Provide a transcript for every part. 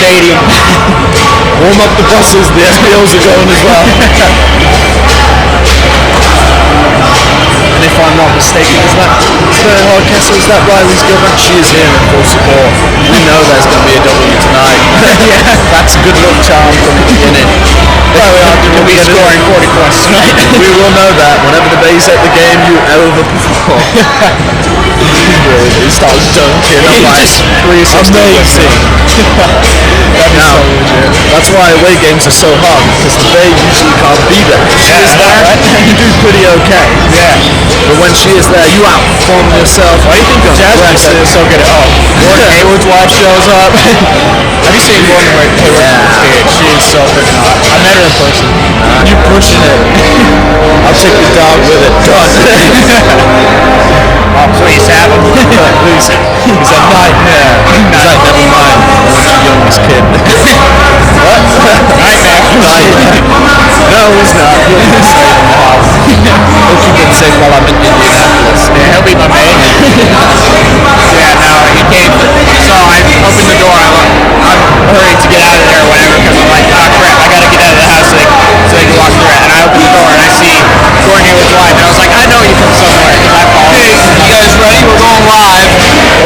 stadium. Warm up the buses, the SBOs are going as well. And if I'm not mistaken, is that Hardcastle? Is that Riley's girlfriend? She is here in full support. We know there's going to be a W tonight. Yeah, that's a good luck charm from the beginning. Well, we'll be scoring 40 points tonight. We will know that whenever the base at the game, you overperform. He starts dunking. I'm like, amazing. Now, that's why away games are so hard, because the Bay usually can't be there. She is there, you do pretty okay. Yeah. But when she is there, you outperform yourself. Why do you think Jasmine's so good at all? Gordon Hayward's wife shows up. Have you seen Gordon Hayward on stage? She is so freaking hot. I met her in person. You're pushing it. I'll take the dog with it. Done. Oh, please have him. Please. He's a nightmare. He's like, never mind. I want your youngest kid. What? Nightmare. No, he's not. He'll be safe in the house. He'll keep it safe while I'm in Indianapolis. Yeah, he'll be my maid. Yeah, no, he came. So I opened the door. I'm hurrying to get out of there or whatever because I'm like, oh crap, I gotta get out of the house so they can walk through it. And I opened the door and I see Gordon Hayward's wife, and I was like, I know you from somewhere because I followed. Hey, you guys ready? We're going live.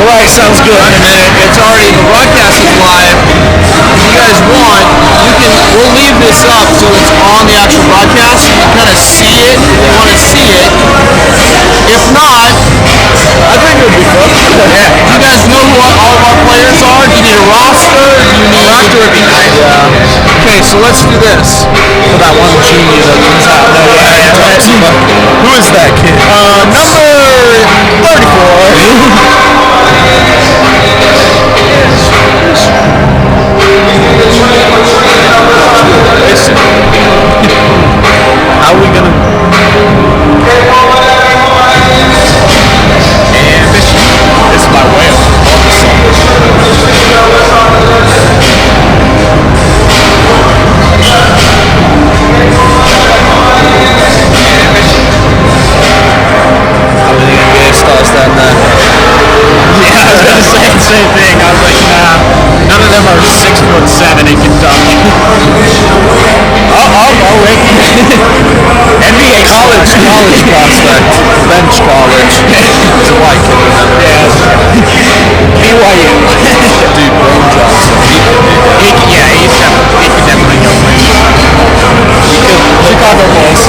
All right, sounds good. In a minute, it's already the broadcast is live. If you guys want, we'll leave this up so it's on the actual broadcast. You can kind of see it if you want to see it. If not, I think it would be fun. yeah. Do you guys know who all of our players are? Do you need a roster? Roster would be nice. Yeah. Okay, so let's do this. For that one junior that comes out. Who is that kid? Number 34. How are we gonna? Ambition is my whale. How many NBA stars down there? Yeah, I was gonna say the same thing. I was like, nah, none of them are 6'7" and can dunk. Oh, wait. NBA College prospect, bench college. He's a white kid, remember? Yes. BYU. Dude, Bone Johnson. He can definitely go play. Chicago Bulls.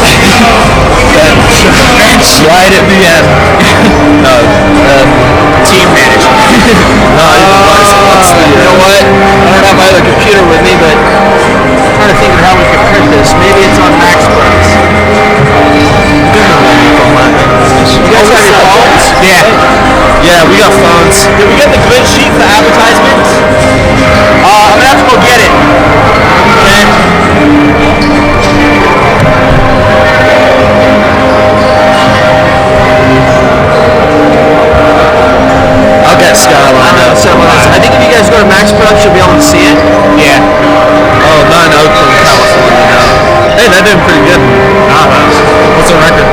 Bench. Right at the end. No. Team management. No, what's the, you know what? I don't have my other computer with me, but I'm trying to think of how we can print this. Maybe it's on Max Press. You guys have your phones? Yeah. Yeah, we got phones. Did we get the good sheet for advertisements? I'm gonna have to go get it. Okay. I'll get Skyline out. I think if you guys go to Max Production, you'll be able to see it. Yeah. Oh, 9 Oakland, California now. Hey, they're doing pretty good. What's the record?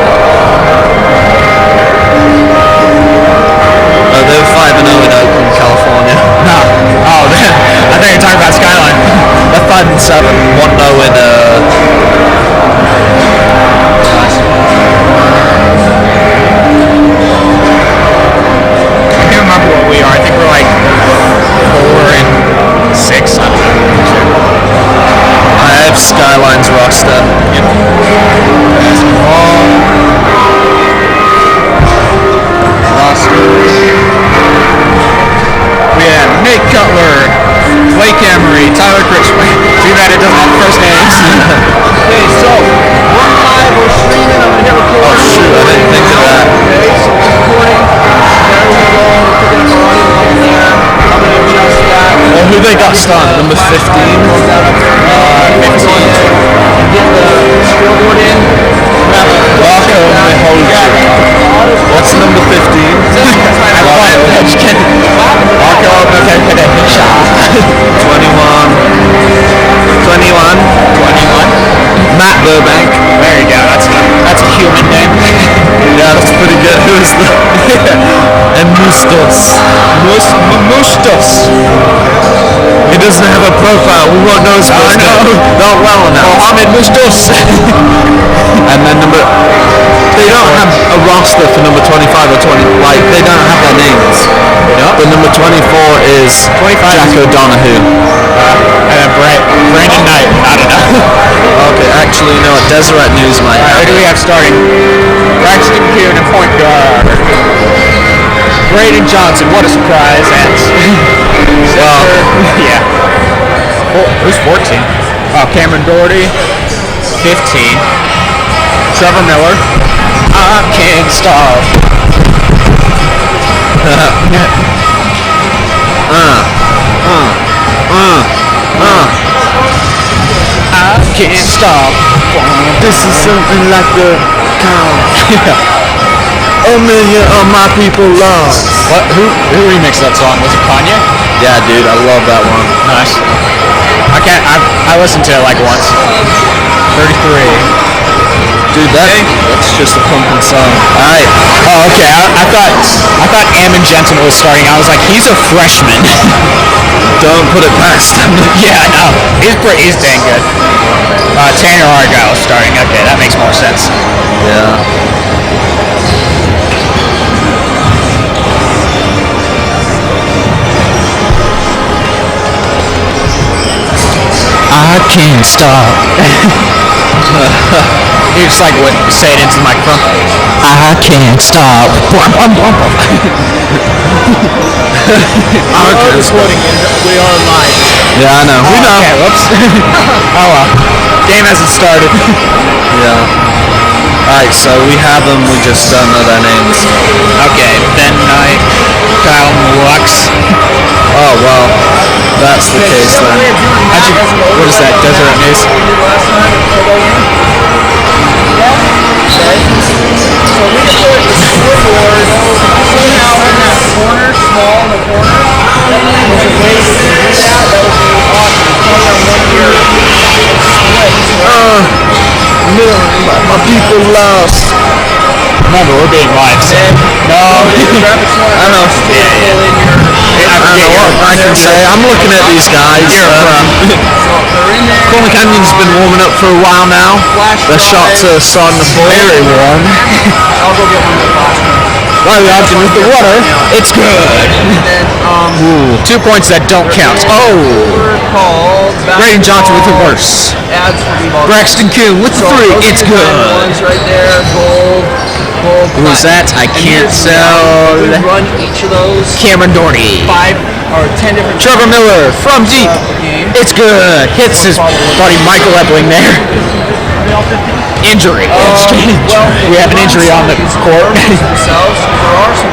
They're 5-0 in Oakland, California. No. Oh, I think you're talking about Skyline. They're 5-7. 1-0 in I can't remember what we are. I think we're like 4-6. I don't know. I have Skyline's roster. Yep. Basketball. Roster. We have Nate Cutler, Blake Emery, Tyler Critchway. Too bad it doesn't have first names. Okay, so we're live. We're streaming. I'm gonna hit record. Oh shoot, I didn't think of that. Okay, so we're recording. There we go. We're picking up our audio from there. I'm gonna adjust that. Well, who they got started? Number 15? 15. Get the scoreboard in. Marco Miholja. What's number 15? I'm just kidding. Marco Miholja. 21. 21. Matt Burbank. There you go. That's a human name. Yeah, that's pretty good. Who is the and Mustos. He doesn't have a profile. We won't know his first name. Not well enough. Mohamed Mustos. And then they don't have a roster for number 25 or 20. Like they don't have their names. Yep. But number 24 is 25 Jack O'Donoghue. And then Brandon Knight. I don't know. Okay, actually, you know what? Deseret News might have. Who do we have starting? Braxton Kuhn and point guard. Braden Johnson, what a surprise. And Well, yeah. Who's 14? Cameron Doherty. 15. Trevor Miller. I can't stop. I can't stop. this is something like the count. A million of my people lost. What? Who remixed that song? Was it Kanye? Yeah, dude, I love that one. Nice. I listened to it like once. 33. Dude, that's just a pumping song. Alright. Oh, okay. I thought Ammon Jensen was starting. I was like, he's a freshman. Don't put it past him. Yeah, no. He's dang good. Tanner Argyle starting. Okay, that makes more sense. Yeah. I can't stop. You just like say it into the microphone. I can't stop. Our recording. We are live. Yeah, I know. We know. Okay, whoops. Oh well. Game hasn't started. Yeah. Alright, so we have them. We just don't know their names. Okay, Ben Knight, Kyle Lux. Oh well, that's the case then. What is that? Deseret News? So we put the scoreboard somehow in that corner, small in the corner. That was a way to do that. That would be awesome. Probably on 1 year split. My people lost. Remember, we're being live. No. I know. I don't know what I can say. I'm looking at these guys. Corner Canyon's been warming up for a while now. Their shots are starting to fall. Very warm. I'll go get one of the plastic. While we're out with the water, it's good. 2 points that don't count. Oh! Braden Johnson with the worst. Braxton Kuhn with the 3. It's good. Right there, gold. Who's that? I can't tell. Run each of those. Cameron Doherty. 5 or 10 different. Trevor Miller from deep. It's good. Hits his buddy Michael Epling there. Injury. We have an injury on the court.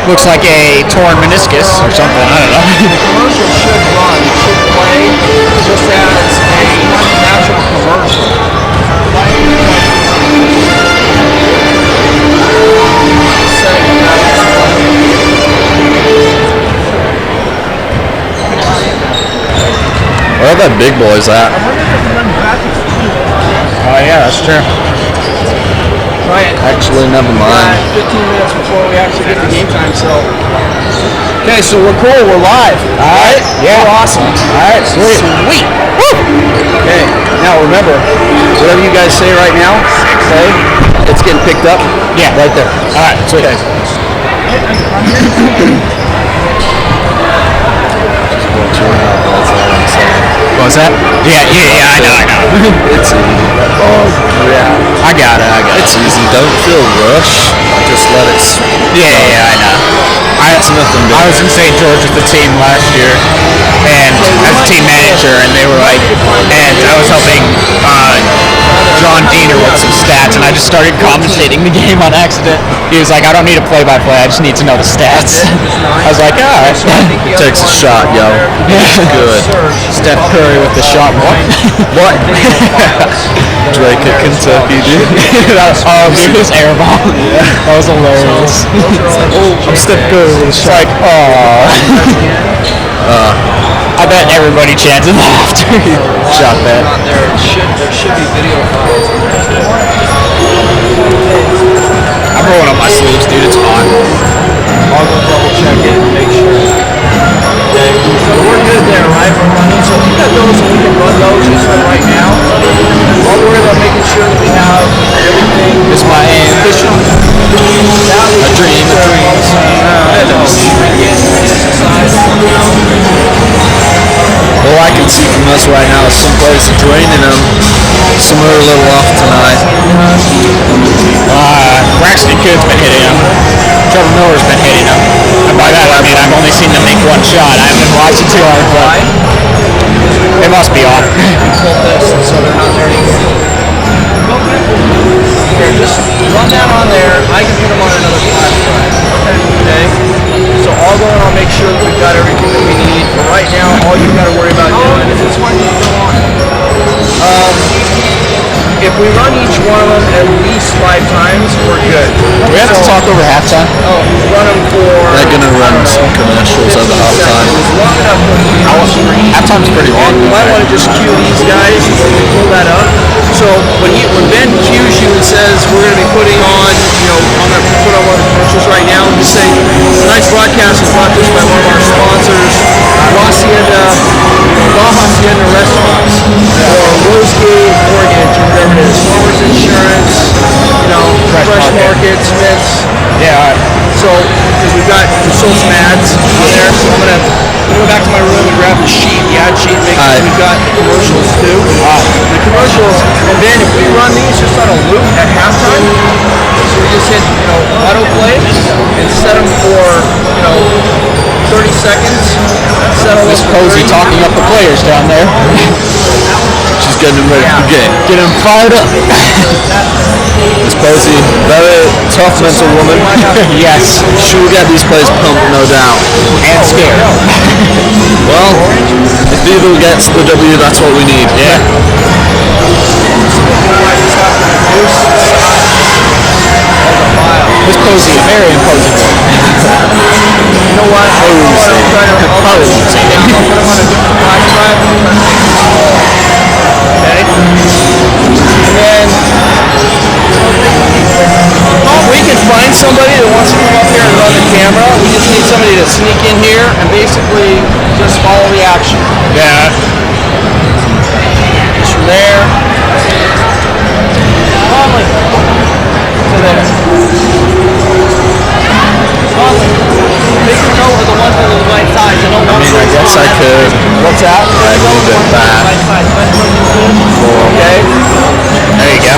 Looks like a torn meniscus or something. I don't know. Commercial should run, should play just as a natural commercial. Where are the big boys at? Oh yeah, that's true. Right. Actually, never mind. 15 minutes before we actually get to game time, so. Okay, so we're cool, we're live. Alright, yeah. We're awesome. Alright, sweet. Woo! Okay, now remember, whatever you guys say right now, say, it's getting picked up. Yeah. Right there. Alright, sweet. Okay. What was that? Yeah, I know. It's Yeah. I got it. It's easy. Don't feel rushed. Just let it. Yeah, I know. It's nothing big. I was in St. George with the team last year, and as a team manager, and they were like, and I was helping John Diener with some stats, and I just started commentating the game on accident. He was like, I don't need a play-by-play, I just need to know the stats. I was like, all right. Takes a shot, yo. Good. Steph Curry with the shot. What? Draper, Kentucky, dude. Dude, his air ball. Yeah. That was hilarious. I'm Steph Curry with a It's shot. like, I bet everybody chanted after he shot that. There should be video files. I'm rolling up my sleeves, dude. It's hot. I'll go double A dream, a dream. All I can see from us right now is some players are draining them. Some are a little off tonight. Braxton Coon's been hitting him. Trevor Miller's been hitting him. And by that I mean I've only seen them make one shot. I haven't been watching too hard, but it must be off. So they're not there anymore. Here, just run that on there. I can put them on another flash drive. Okay? So I'll go and I'll make sure that we've got everything that we need. For right now, all you've got to worry about doing is this one you go on. If we run each one of them at least 5 times, we're good. We have to talk over halftime. Oh, run them for... They're going to run some commercials over halftime. Long enough for Halftime's pretty long. You might want to just cue these guys when we pull that up. So when Ben cues you and says we're going to be putting on, I'm going to put on one of the commercials right now and just say tonight's broadcast is brought to us by one of our sponsors, La Hacienda Restaurants, or Rosegate Mortgage, or whatever it is, Farmers Insurance, Fresh Market, Smith's. Yeah. So, because we sold some ads on there, so I'm going to go back to my room and grab the sheet, the ad sheet, make sure we've got the commercials too. The commercials, and then if we run these just on a loop at halftime, so we just hit, autoplay and set them for, 30 seconds. Miss Posey talking up the players down there. She's getting them ready for the game. Get them fired up. Miss Posey, very tough mental woman. Yes. She will get these players pumped, no doubt. And scared. Well, if Beagle gets the W, that's what we need. Yeah. Miss Posey, a very imposing woman. You know what? Okay. And then we can find somebody that wants to come up here and run the camera. We just need somebody to sneak in here and basically just follow the action. Yeah. Just from there. Conley. To there. Conley. Make a note of the ones that are the right size. I don't want to. I guess I could. What's that? I move it back. Okay. There you go.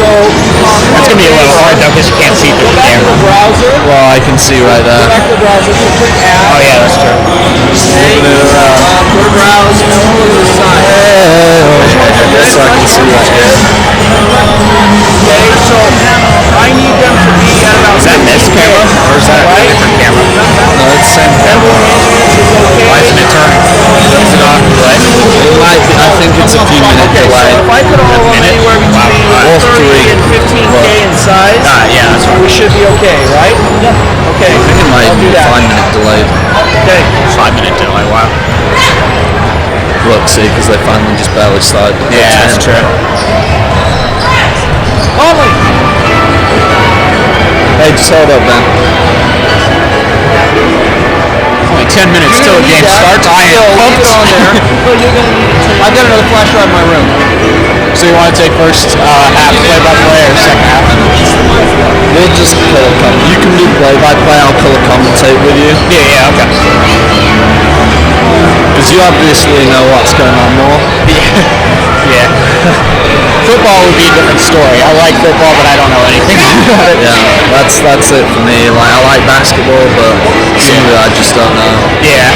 That's going to be a little hard though because you can't see through the camera. Browser. Well, I can see right there. Go back to the browser. So click add. Oh yeah, that's true. Okay. Go to browse. And then go to the side. Yes, I can see right here. Okay. So I need them to be at about. Is that this camera or is that a different camera? No, it's the same camera. Why isn't it turning? Is it on delay? It might be, I think it's a few minute Okay, delay. so if I could all run anywhere between Or 30 three. and 15K in size, Yeah, that's right. we should be okay, right? Yeah. Okay, I think it might I'll be do a that. 5 minute delay. Okay. 5-minute delay. Wow. Look, see, because they finally just barely started. Yeah, that's true. Conley! Hey, just hold up, Ben. Only 10 minutes till the game starts. I am Leave it on there. I've got another flash drive in my room. So you want to take first half play-by-play or second half? We'll just color comment. You can do play-by-play, I'll color commentate with you. Yeah, okay. Because you obviously know what's going on more. Yeah. Football would be a different story. I like football, but I don't know anything about it. Yeah, that's it for me. Like, I like basketball, but some of it I just don't know. Yeah.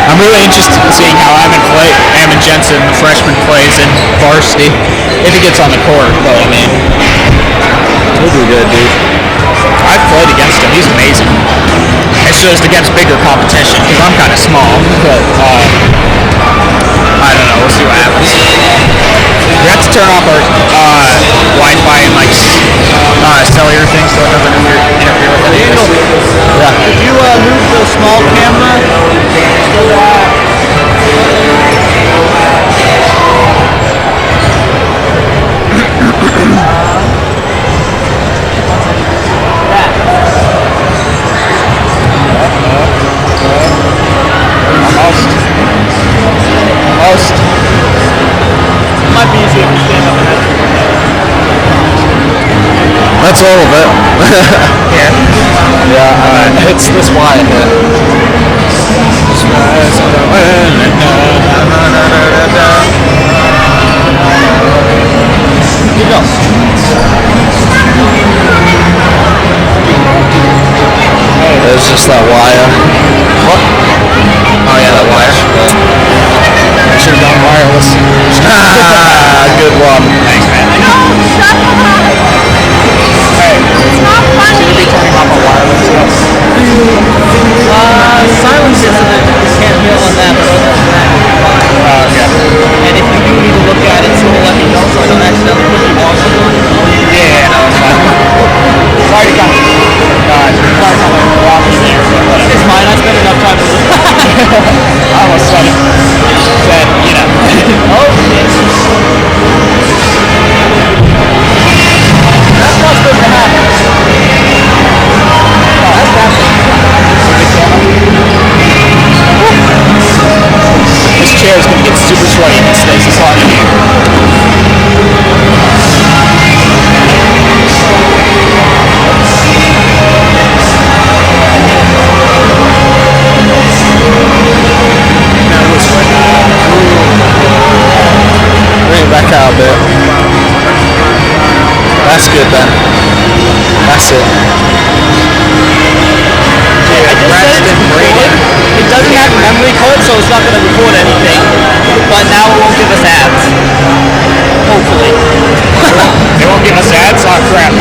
I'm really interested in seeing how Ammon Jensen, the freshman, plays in varsity. If he gets on the court, but I mean, He'll do good, dude. I've played against him. He's amazing. It's just against bigger competition because I'm kind of small. But I don't know. We'll see what happens. We have to turn off our Wi-Fi and like cellular thing so it doesn't interfere with anything. Yeah. Could you move the small camera so that Almost. That's all of it. Yeah. Yeah, and it hits this wire here. You go. There's just that wire. What? Oh yeah, that wire. I should have gone wireless. Good one. Thanks, man. No, shut up! Hey, It's not funny. should we be turning off our wireless? Silence is that you can't hear on that, but other than that, you're fine. Okay. And if you do need to look at it, so let me know so I don't accidentally put you off someone. Yeah, no, it's fine. Sorry to come. Sorry to come like walking here, but whatever. It's fine, I spent enough time with it. I almost said it. Said, you know. Oh, shit. That's not supposed to happen. Oh, that's happening. This chair is going to get super sweaty if it stays this hot in here. Bring it back out a bit. That's good then. That's it. It doesn't have memory code, so it's not going to record anything. But now it won't give us ads. Hopefully. They won't give us ads? Oh crap.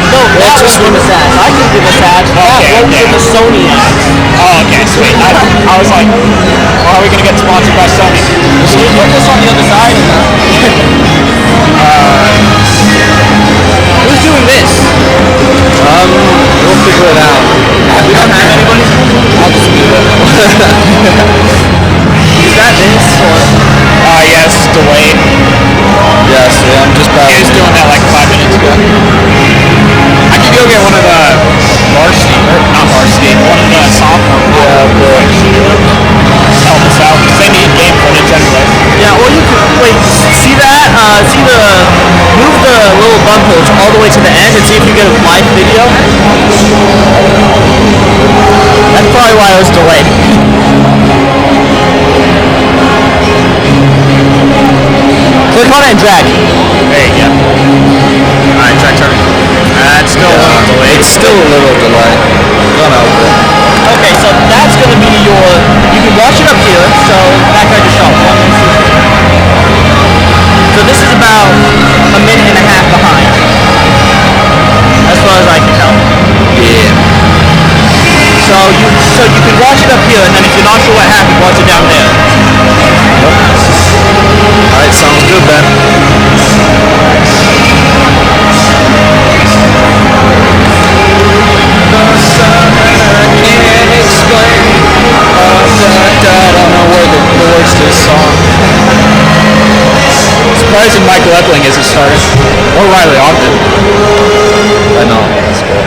No, that just won't give us ads. I can give us ads, but that won't give us Sony ads. Oh, okay, sweet. I was like, well, how are we going to get sponsored by Sony? So you put this on the other side. Who's doing this? We'll figure it out. We don't have anybody? I'll just do it. Is that this? Or? Yes, delayed. Yes, yeah, I'm just He back. was doing that like 5 minutes ago. I could go get one of the varsity, or not varsity, one of the sophomore. Yeah, but Help us out, because they need game footage anyway. Yeah, or you could, wait, see that? Move the little bump hose all the way to the end and see if you get a live video. That's probably why I was delayed. Click on it and drag. There you go. Alright, try turning. It's still a little delayed. it's still a little delay. Gone over it. Okay, so that's going to be your, you can watch it up here, so back I just shot 1 minute. So this is about a minute and a half behind, as far as I can tell. Yeah. So you can watch it up here, and then if you're not sure what happened, watch it down there. Alright, sounds good then. I don't know where the words to this song. Surprising Michael Epling isn't started. Or Riley Ogden. I know. That's cool.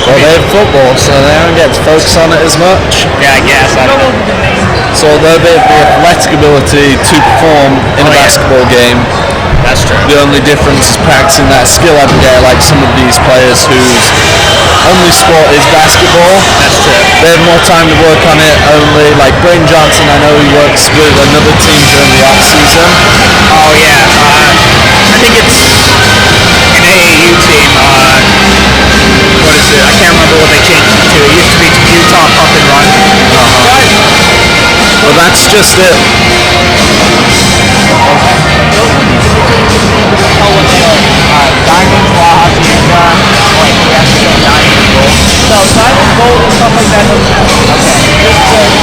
Well, they have football, so they don't get to focus on it as much. Yeah, I guess. I don't know. So although they have the athletic ability to perform in a basketball game, That's true. the only difference is practicing that skill every day, like some of these players whose only sport is basketball. That's true. They have more time to work on it only. Like Brain Johnson, I know he works with another team during the off season. Oh, yeah. I think it's an AAU team. What is it? I can't remember what they changed it to. It used to be Utah Pump and Run. But that's just it. Diamonds, Baja Sierra. Wait, we have to go Diamond Gold. No, diamond, gold, and stuff like that doesn't matter. Okay.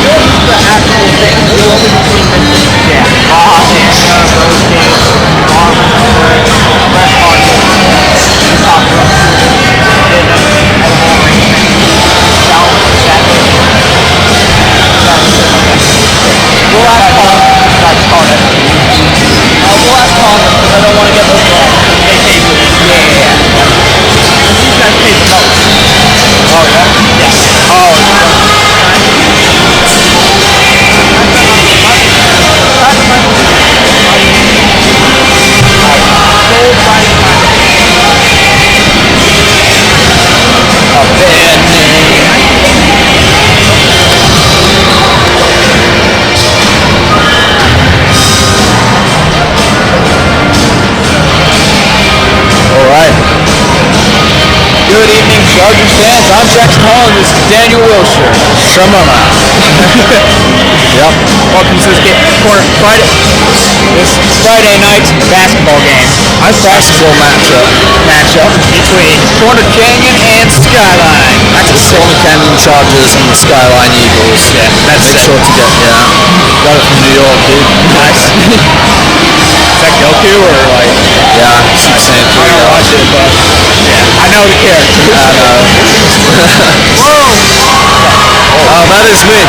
Just the actual thing. You'll only be seeing this. Yeah. Baja Sierra, Rose King, Armor, Red Market, Utah Pump, We'll ask Paul. drummer man. Yep. Welcome to this Friday night basketball game. Nice basketball Matchup between Corner Canyon and Skyline. That's a Corner Canyon Chargers and the Skyline Eagles. Yeah, that's Make it. sure to get, got it from New York, dude. Nice. Is that Goku or like? Yeah, I keep saying I don't watch it, but yeah, I know the character. I know. Whoa! Oh, that is me.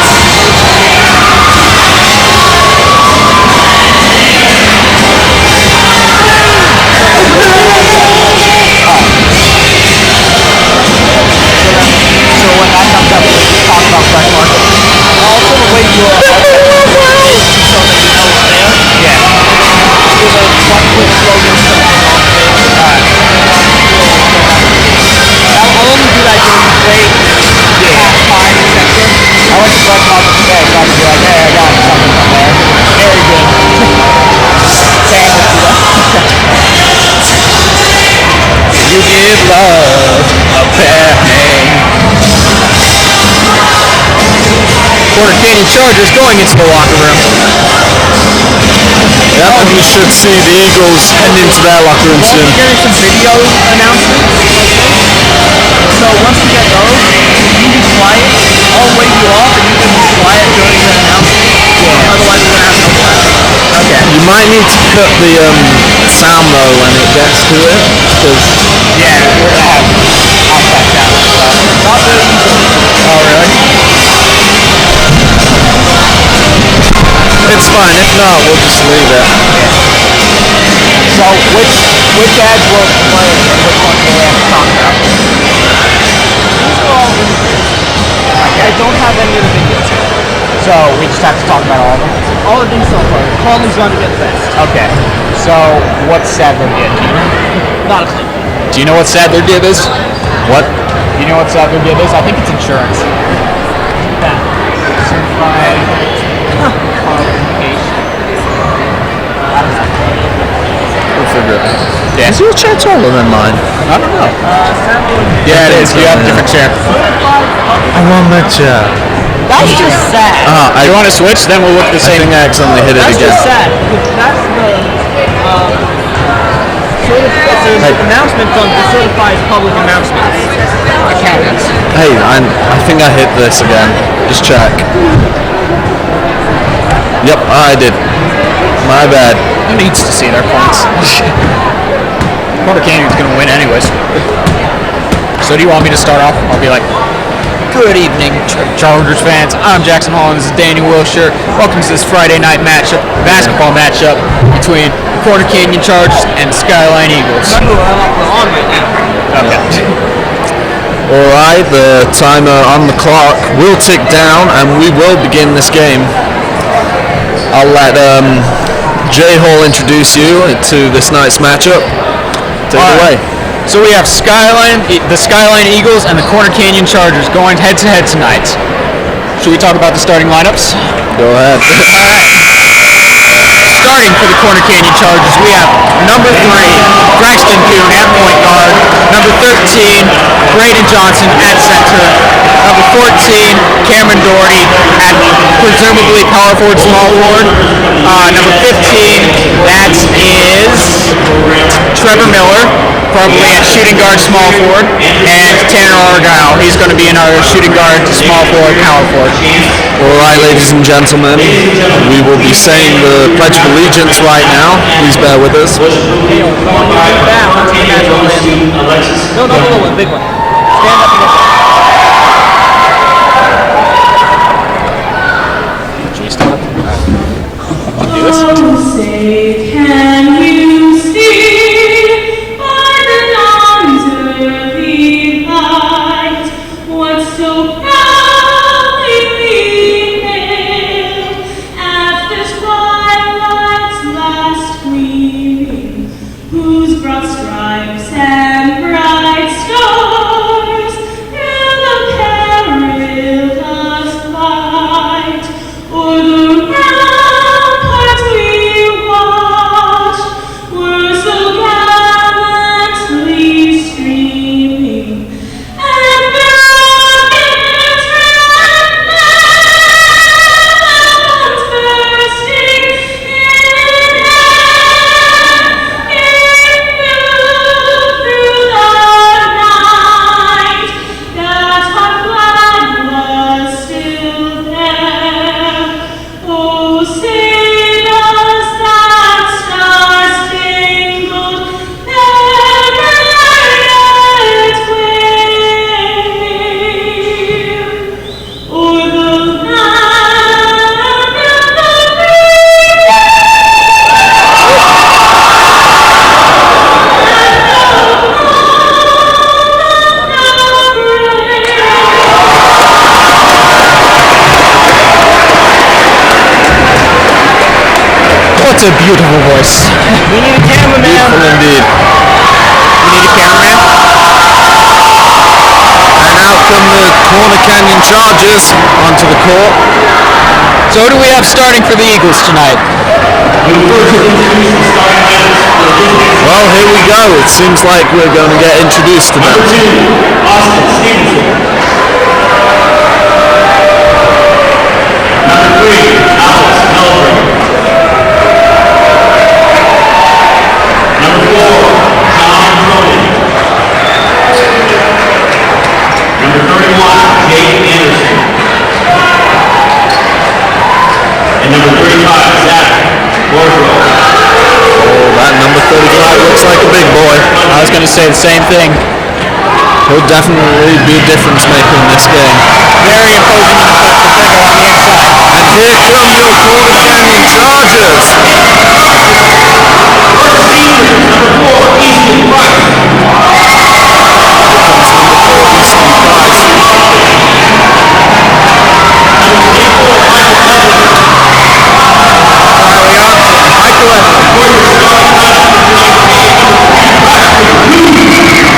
So when that comes up, we'll talk about fresh market. Also, the way you are, so that you know it's there. Yeah. With a one quick slogan something on there. I'll only do that during the break. Past 5 seconds. I went to fresh market today, so I could be like, hey, I got something from there. Very good. Sandwich, You give love a bad name. Corner Canyon Chargers going into the locker room. Yep, and we should see the Eagles head into their locker room We'll soon. be getting some video announcements. So once we get those, you be quiet. I'll wave you off and you can be quiet during the announcement. Otherwise, we're going to have no class. Okay. You might need to cut the sound though when it gets to it, because Yeah, we're gonna have outside sound. Not very easy. Oh, really? it's fine. If not, we'll just leave it. So, which ads will play and which ones do we have to talk about? These are all really good. I don't have any of the videos here. So, we just have to talk about all of them? All of these so far. Conley's going to get the best. Okay. So, what's Sadler did? Do you know? Not a clue. Do you know what Sadler did is? What? Do you know what Sadler did is? I think it's insurance. That. Certified Qualification. We'll figure it out. Yeah. Is your chair taller than mine? I don't know. Sadler. Yeah, it is. You have a different chair. I want that chair. That's just sad. Do you want to switch? Then we'll look at the I same. think I accidentally hit it That's again. just sad. Because that's the it's an announcement from the certified public announcements. Accountants. Hey, I think I hit this again. Just check. Yep, I did. My bad. Who needs to see their points? Corner Canyon's gonna win anyways. So do you want me to start off? I'll be like, good evening, Chargers fans. I'm Jackson Hall and this is Danny Wilshire. Welcome to this Friday night basketball matchup between Corner Canyon Chargers and Skyline Eagles. That's what we're on right now. Okay. Alright, the timer on the clock will tick down and we will begin this game. I'll let Jay Hall introduce you to this night's matchup. Take it away. So we have the Skyline Eagles and the Corner Canyon Chargers going head to head tonight. Should we talk about the starting lineups? Go ahead. Starting for the Corner Canyon Chargers, we have number 3, Braxton Kuhn at point guard. Number 13, Braden Johnson at center. Number 14, Cameron Doherty at presumably power forward, small forward. Number 15, that is Trevor Miller, probably at shooting guard, small forward. And Tanner Argyle, he's going to be in our shooting guard, small forward, power forward. Alright, ladies and gentlemen, we will be saying the Pledge of Allegiance right now. Please bear with us. No, big one. Stand up against it. Should we start? Do this? Say, can you see by the dawn's early light what so proudly we hailed at the twilight's last gleaming, whose broad stripes and bright stars through the perilous fight o'er the ramparts we watched. What a beautiful voice. We need a cameraman. Beautiful indeed. We need a cameraman. And out come the Corner Canyon Chargers onto the court. So who do we have starting for the Eagles tonight? Well, here we go. It seems like we're going to get introduced to them. That number 35 looks like a big boy. I was going to say the same thing. He'll definitely be a difference maker in this game. Very imposing on the figure on the inside. And here come your Corner Canyon Chargers.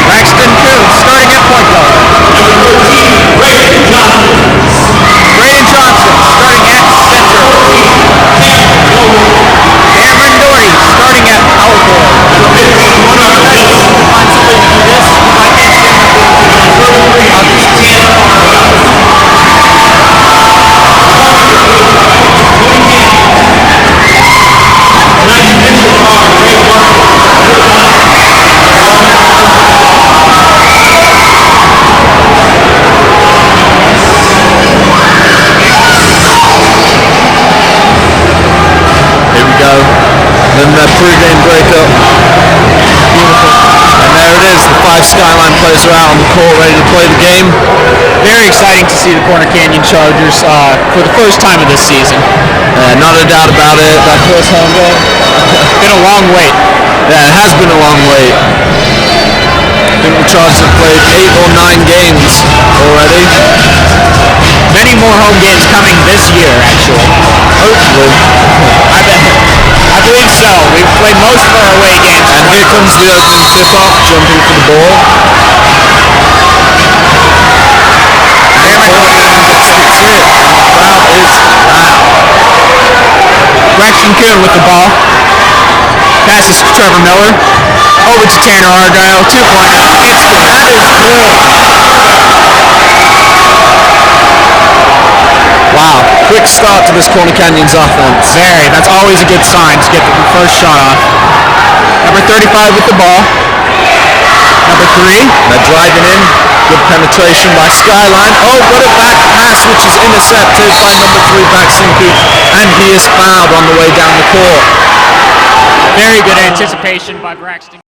Braxton Coon starting at point guard. Braden Johnson starting at center. Cameron Doherty starting at power forward. Find somebody to do this. I can't stand up Then the pre-game breakup. Beautiful. And there it is, the 5 Skyline players are out on the court ready to play the game. Very exciting to see the Corner Canyon Chargers for the first time of this season. Not a doubt about it. That first home game. Been a long wait. Yeah, it has been a long wait. I think the Chargers have played 8 or 9 games already. Many more home games coming this year, actually. Hopefully. I believe so. We've played most of our away games. And here comes the opening tip-off, jumping for the ball. Crowd is loud. Braxton Coon with the ball. Passes to Trevor Miller. Over to Tanner Argyle. 2-pointer. It's good. That is good. Wow, quick start to this Corner Canyon's offense. Very. That's always a good sign to get the first shot off. Number 35 with the ball. Number 3. They're driving in. Good penetration by Skyline. Oh, what a back pass, which is intercepted by number 3, Braxton Coon. And he is fouled on the way down the court. Very good anticipation by Braxton.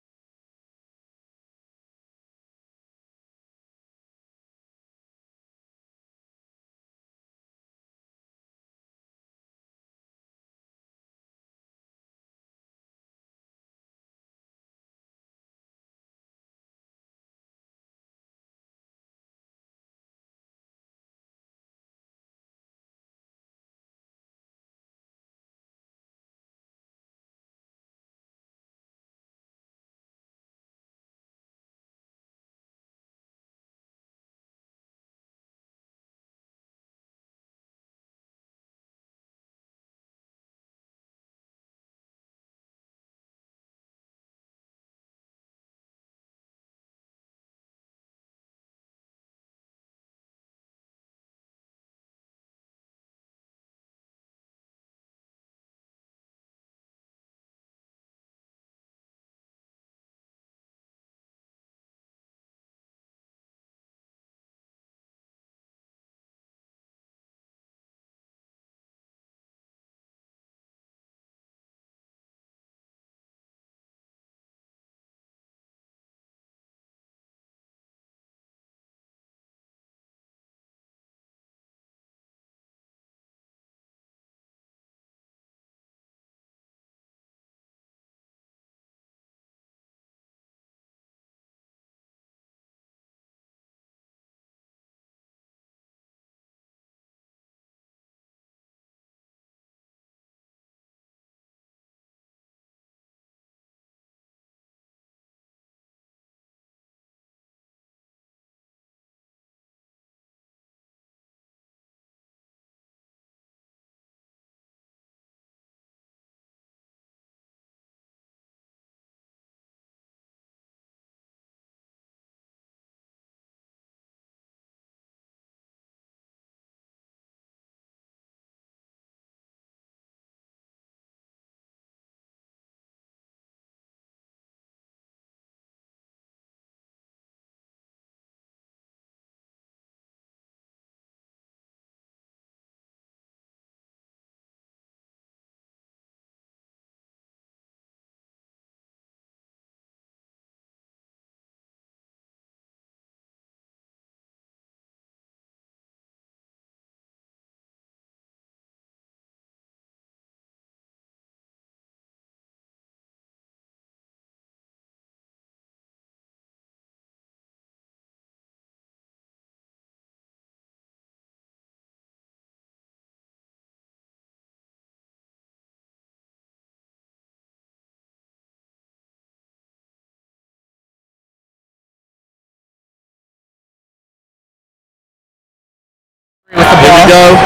go.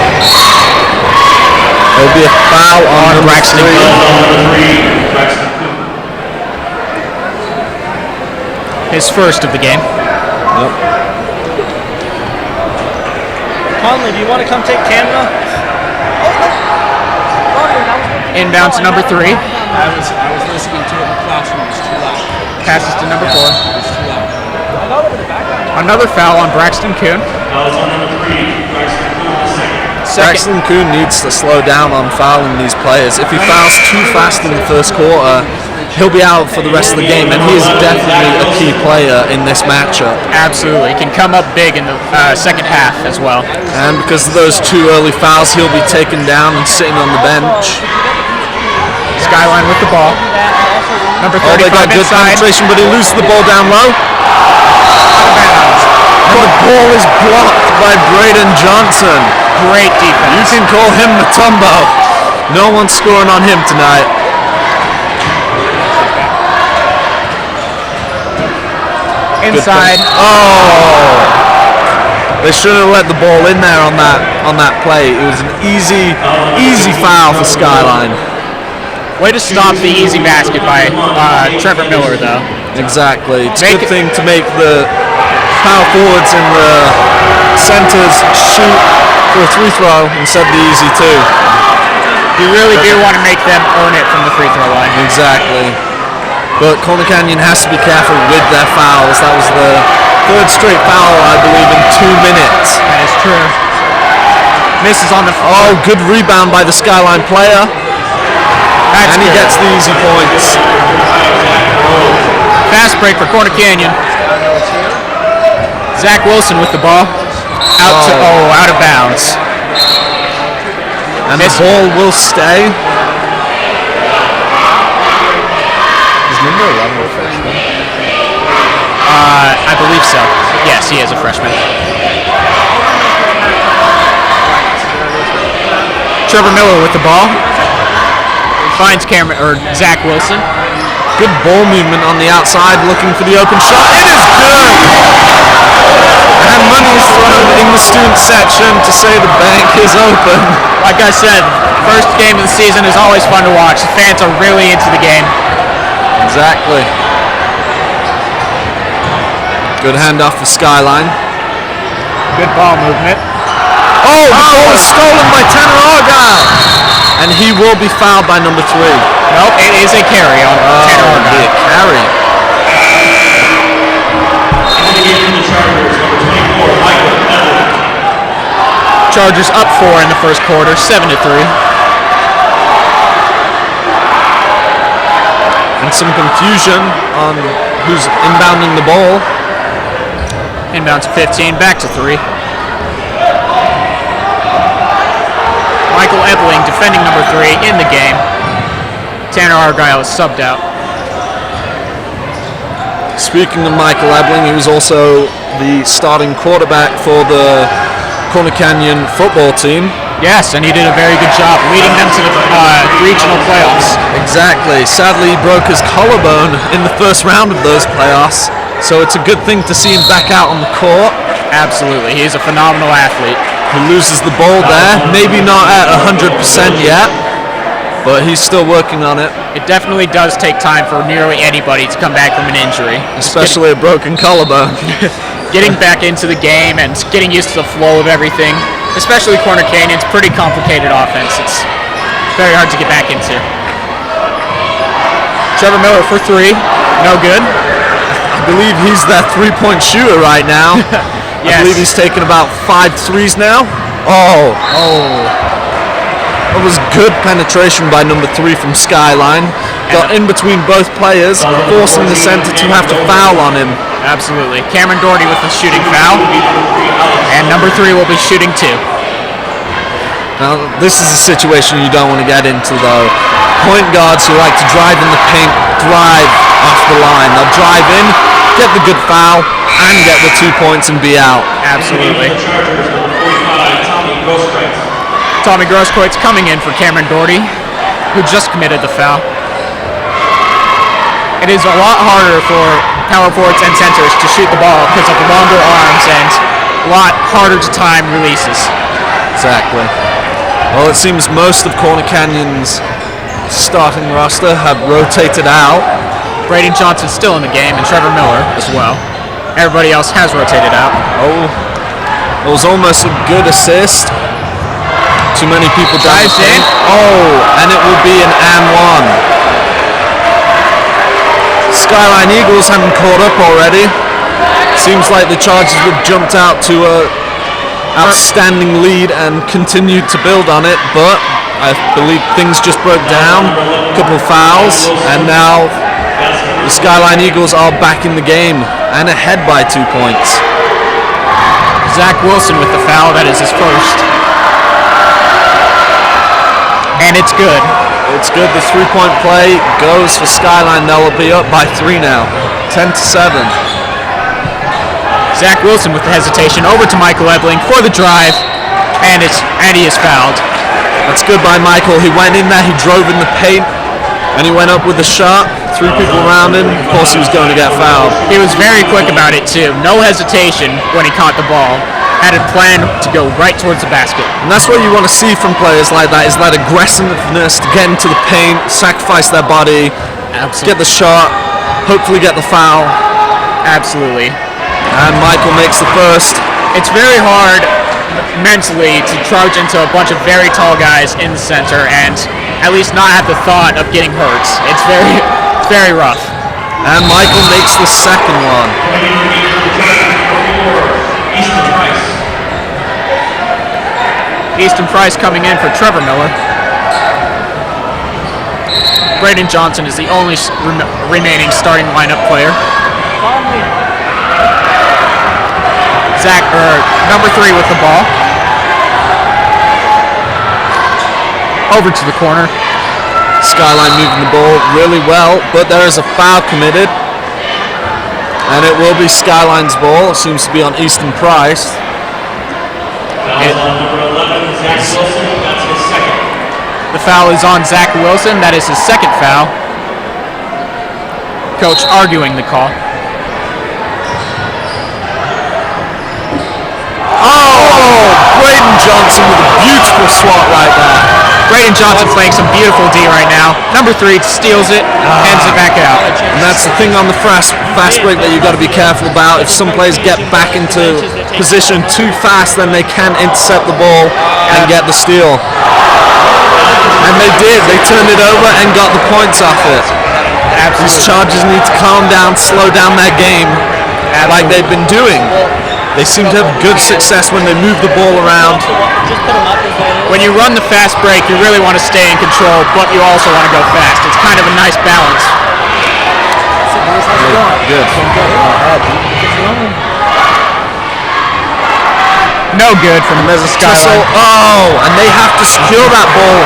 There'll be a foul on Braxton. His first of the game. Yep. Conley, do you want to come take camera? Inbound to number 3. I was listening to it in the classroom. It's too loud. Passes to number 4. It's too loud. Another foul on Braxton Kuhn. Braxton Kuhn needs to slow down on fouling these players. If he fouls too fast in the first quarter, he'll be out for the rest of the game, and he is definitely a key player in this matchup. Absolutely. He can come up big in the second half as well. And because of those 2 early fouls, he'll be taken down and sitting on the bench. Skyline with the ball. Number 35 they got good inside. penetration, but he loses the ball down low. And the ball is blocked by Braden Johnson. Great defense. You can call him Matumbo. No one's scoring on him tonight. Inside. Oh! They shouldn't have let the ball in there on that play. It was an easy foul for Skyline. Way to stop the easy basket by Trevor Miller, though. Exactly. It's a good thing to make the power forwards and the centers shoot for a free throw instead of the easy 2. You really do want to make them earn it from the free throw line. Exactly. But Corner Canyon has to be careful with their fouls. That was the 3rd straight foul, I believe, in 2 minutes. That is true. Misses on the Oh, good rebound by the Skyline player. And he gets the easy points. Fast break for Corner Canyon. Zach Wilson with the ball. Out of bounds. And the ball will stay. Is number 11 a freshman? I believe so. Yes, he is a freshman. Trevor Miller with the ball. Finds Zach Wilson. Good ball movement on the outside, looking for the open shot. It is good! And money is thrown in the student section to say the bank is open. Like I said, first game of the season is always fun to watch. The fans are really into the game. Exactly. Good handoff for Skyline. Good ball movement. Oh, the ball is stolen by Tanner Argyle. And he will be fouled by number 3. Nope, it is a carry on Tanner Argyle. Carry. Chargers up 4 in the first quarter, 7-3. And some confusion on who's inbounding the ball. Inbound to 15, back to 3. Michael Ebling defending number 3 in the game. Tanner Argyle is subbed out. Speaking of Michael Ebling, he was also the starting quarterback for the Corner Canyon football team. Yes, and he did a very good job leading them to the regional playoffs. Exactly. Sadly, he broke his collarbone in the first round of those playoffs, so it's a good thing to see him back out on the court. Absolutely. He is a phenomenal athlete. He loses the ball there, maybe not at 100% yet, but he's still working on it. It definitely does take time for nearly anybody to come back from an injury. Especially a broken collarbone. Getting back into the game and getting used to the flow of everything, especially Corner Canyon's pretty complicated offense. It's very hard to get back into. Trevor Miller for 3, no good. I believe he's that three-point shooter right now. Yes. I believe he's taken about 5 threes now. Oh. That was good penetration by number 3 from Skyline. Got in between both players, forcing the center to have to foul on him. Absolutely. Cameron Doherty with the shooting foul. And number 3 will be shooting 2. Now, this is a situation you don't want to get into, though. Point guards who like to drive in the paint, drive off the line. They'll drive in, get the good foul, and get the 2 points and be out. Absolutely. Tommy Grosskreutz coming in for Cameron Doherty, who just committed the foul. It is a lot harder for power forwards and centers to shoot the ball because of the longer arms and a lot harder to time releases. Exactly. Well, it seems most of Corner Canyon's starting roster have rotated out. Braden Johnson's still in the game, and Trevor Miller as well. Everybody else has rotated out. Oh, it was almost a good assist. Too many people dives in. Oh, and it will be an and one. Skyline Eagles haven't caught up already. Seems like the Chargers have jumped out to a outstanding lead and continued to build on it, but I believe things just broke down. A couple fouls, and now the Skyline Eagles are back in the game and ahead by 2 points. Zach Wilson with the foul. That is his first. And it's good. It's good. The 3-point play goes for Skyline. They'll be up by 3 now. 10-7. Zach Wilson with the hesitation over to Michael Ebling for the drive, and he is fouled. That's good by Michael. He went in there, he drove in the paint, and he went up with a shot. 3 people around him. Of course, he was going to get fouled. He was very quick about it too. No hesitation when he caught the ball. Had a plan to go right towards the basket. And that's what you want to see from players like that, is that aggressiveness to get into the paint, sacrifice their body, get the shot, hopefully get the foul. Absolutely. And Michael makes the first. It's very hard mentally to charge into a bunch of very tall guys in the center and at least not have the thought of getting hurt. It's very rough. And Michael makes the second one. Easton Price coming in for Trevor Miller. Braden Johnson is the only remaining starting lineup player. Number 3 with the ball. Over to the corner. Skyline moving the ball really well, but there is a foul committed. And it will be Skyline's ball. It seems to be on Easton Price. The foul is on Zach Wilson. That is his second foul. Coach arguing the call. Oh, Braden Johnson with a beautiful swat right there. Braden Johnson playing some beautiful D right now. Number 3 steals it, hands it back out. And that's the thing on the fast break that you've got to be careful about. If some players get back into position too fast, then they can intercept the ball and get the steal. And they did. They turned it over and got the points off it. These Chargers need to calm down, slow down their game like they've been doing. They seem to have good success when they move the ball around. When you run the fast break, you really want to stay in control, but you also want to go fast. It's kind of a nice balance. Good. No good from Skyline. Oh, and they have to secure that ball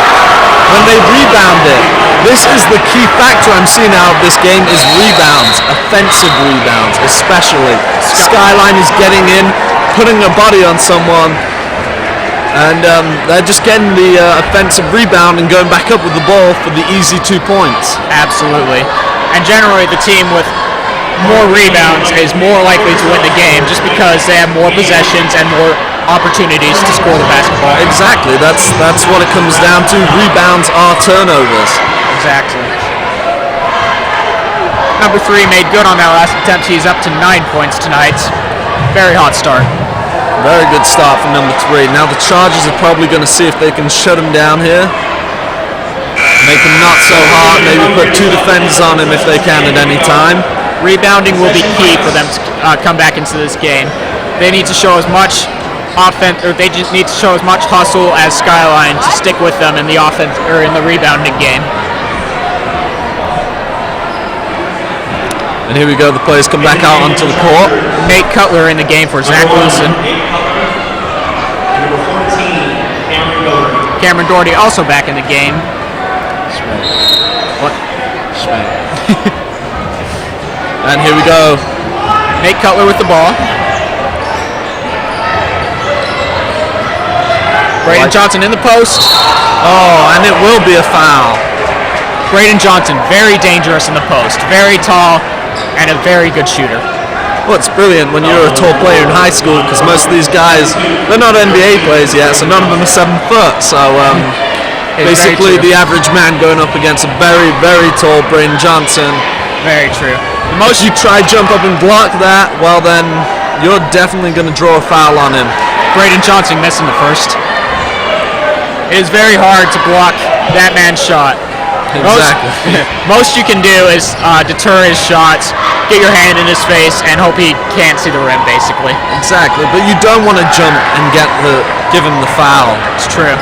when they rebound it. This is the key factor I'm seeing out of this game is rebounds, offensive rebounds especially. Skyline is getting in, putting a body on someone, and they're just getting the offensive rebound and going back up with the ball for the easy 2 points. Absolutely. And generally the team with more rebounds is more likely to win the game just because they have more possessions and more opportunities to score the basketball. Exactly. That's what it comes down to. Rebounds are turnovers. Exactly. Number 3 made good on that last attempt. He's up to 9 points tonight. Very hot start. Very good start for number 3. Now the Chargers are probably going to see if they can shut him down here. Make him not so hard. Maybe put 2 defenders on him if they can at any time. Rebounding will be key for them to come back into this game. They need to show as much offense, or they just need to show as much hustle as Skyline to stick with them in the offense or in the rebounding game. And here we go. The players come back out onto the court. Nate Cutler in the game for Zach Wilson. Cameron Doherty also back in the game. What? And here we go. Nate Cutler with the ball. Braden Johnson in the post. Oh, and it will be a foul. Braden Johnson, very dangerous in the post. Very tall and a very good shooter. Well, it's brilliant when you're a tall player in high school because most of these guys, they're not NBA players yet, so none of them are 7 foot. So basically the average man going up against a very, very tall Braden Johnson. Very true. The most you try jump up and block that, well then you're definitely going to draw a foul on him. Braden Johnson missing the first. It is very hard to block that man's shot. Exactly. Most you can do is deter his shots, get your hand in his face, and hope he can't see the rim, basically. Exactly, but you don't want to jump and give him the foul. It's true.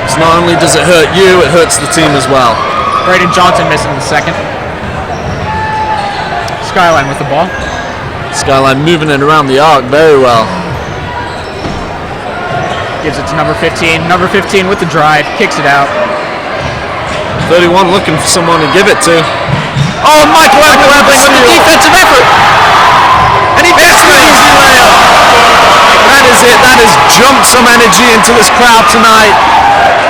Because not only does it hurt you, it hurts the team as well. Braden Johnson missing the second. Skyline with the ball. Skyline moving it around the arc very well. Gives it to number 15. Number 15 with the drive, kicks it out. 31 looking for someone to give it to. Oh, Michael Evling with the defensive effort. And he gets the easy layup. That is it. That has jumped some energy into this crowd tonight.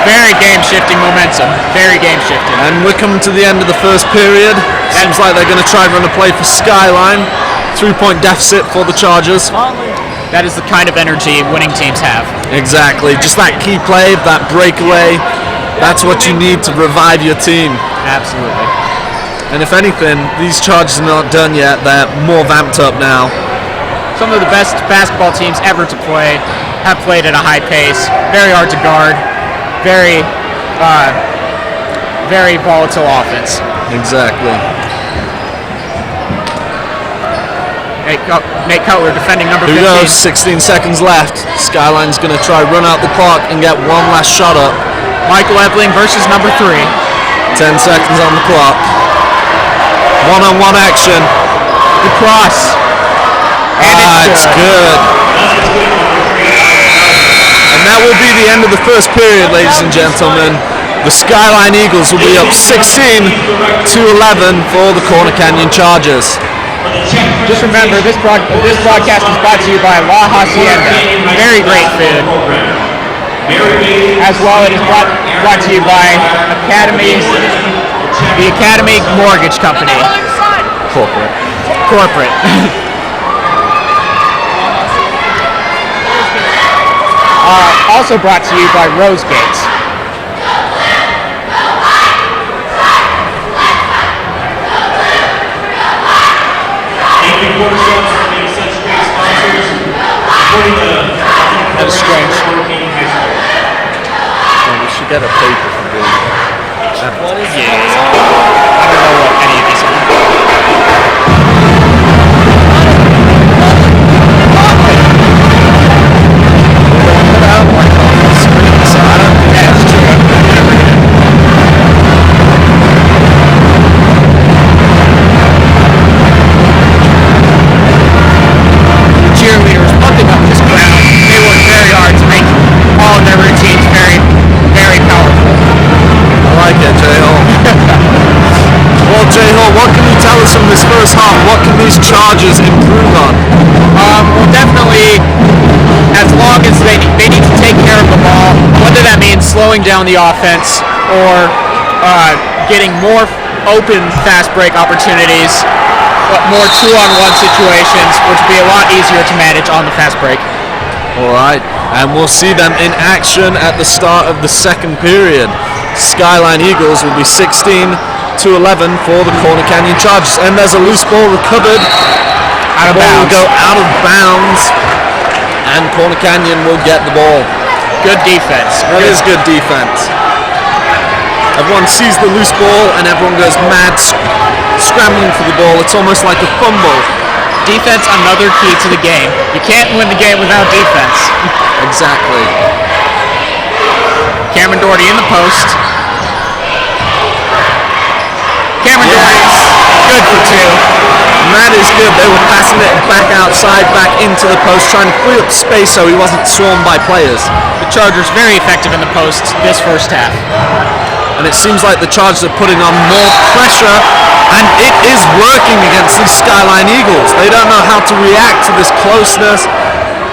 Very game-shifting momentum. Very game-shifting. And we're coming to the end of the first period. Seems like they're going to try and run a play for Skyline. 3-point deficit for the Chargers. That is the kind of energy winning teams have. Exactly. Just that key play, that breakaway. That's what you need to revive your team. Absolutely. And if anything, these Chargers are not done yet. They're more vamped up now. Some of the best basketball teams ever to play have played at a high pace. Very hard to guard. Very volatile offense. Exactly. Nate Cutler defending number 15. Here goes, 16 seconds left. Skyline's going to try run out the clock and get one last shot up. Michael Evling versus number 3. 10 seconds on the clock. One-on-one action. The cross. And it's good. And that will be the end of the first period, ladies and gentlemen. The Skyline Eagles will be up 16-11 for the Corner Canyon Chargers. Just remember, this broadcast is brought to you by La Hacienda. Very great food. As well, it is brought to you by the Academy Mortgage Company. Corporate. Also brought to you by Rose Gates. That is strange. We should get a paper for doing that. Yeah. I don't know what any of these are. Cheerleaders pumping up this crowd. They work very hard to make all of their routines very, very powerful. I like it, J-Hall. Well, J-Hall, what can you tell us from this first half? What can these Chargers improve on? Well, definitely, as long as they need to take care of the ball, whether that means slowing down the offense or getting more open fast break opportunities, but more 2-on-1 situations, which would be a lot easier to manage on the fast break. All right, and we'll see them in action at the start of the second period. Skyline Eagles will be 16-11 for the Corner Canyon Chargers, and there's a loose ball recovered. Out of bounds. Will go out of bounds, and Corner Canyon will get the ball. Good defense. That is good defense. Everyone sees the loose ball, and everyone goes mad, scrambling for the ball. It's almost like a fumble. Defense, another key to the game. You can't win the game without defense. Exactly. Cameron Doherty in the post. Cameron Doherty's good for 2. And that is good. They were passing it back outside, back into the post, trying to free up space so he wasn't swarmed by players. The Chargers very effective in the post this first half. And it seems like the Chargers are putting on more pressure, and it is working against these Skyline Eagles. They don't know how to react to this closeness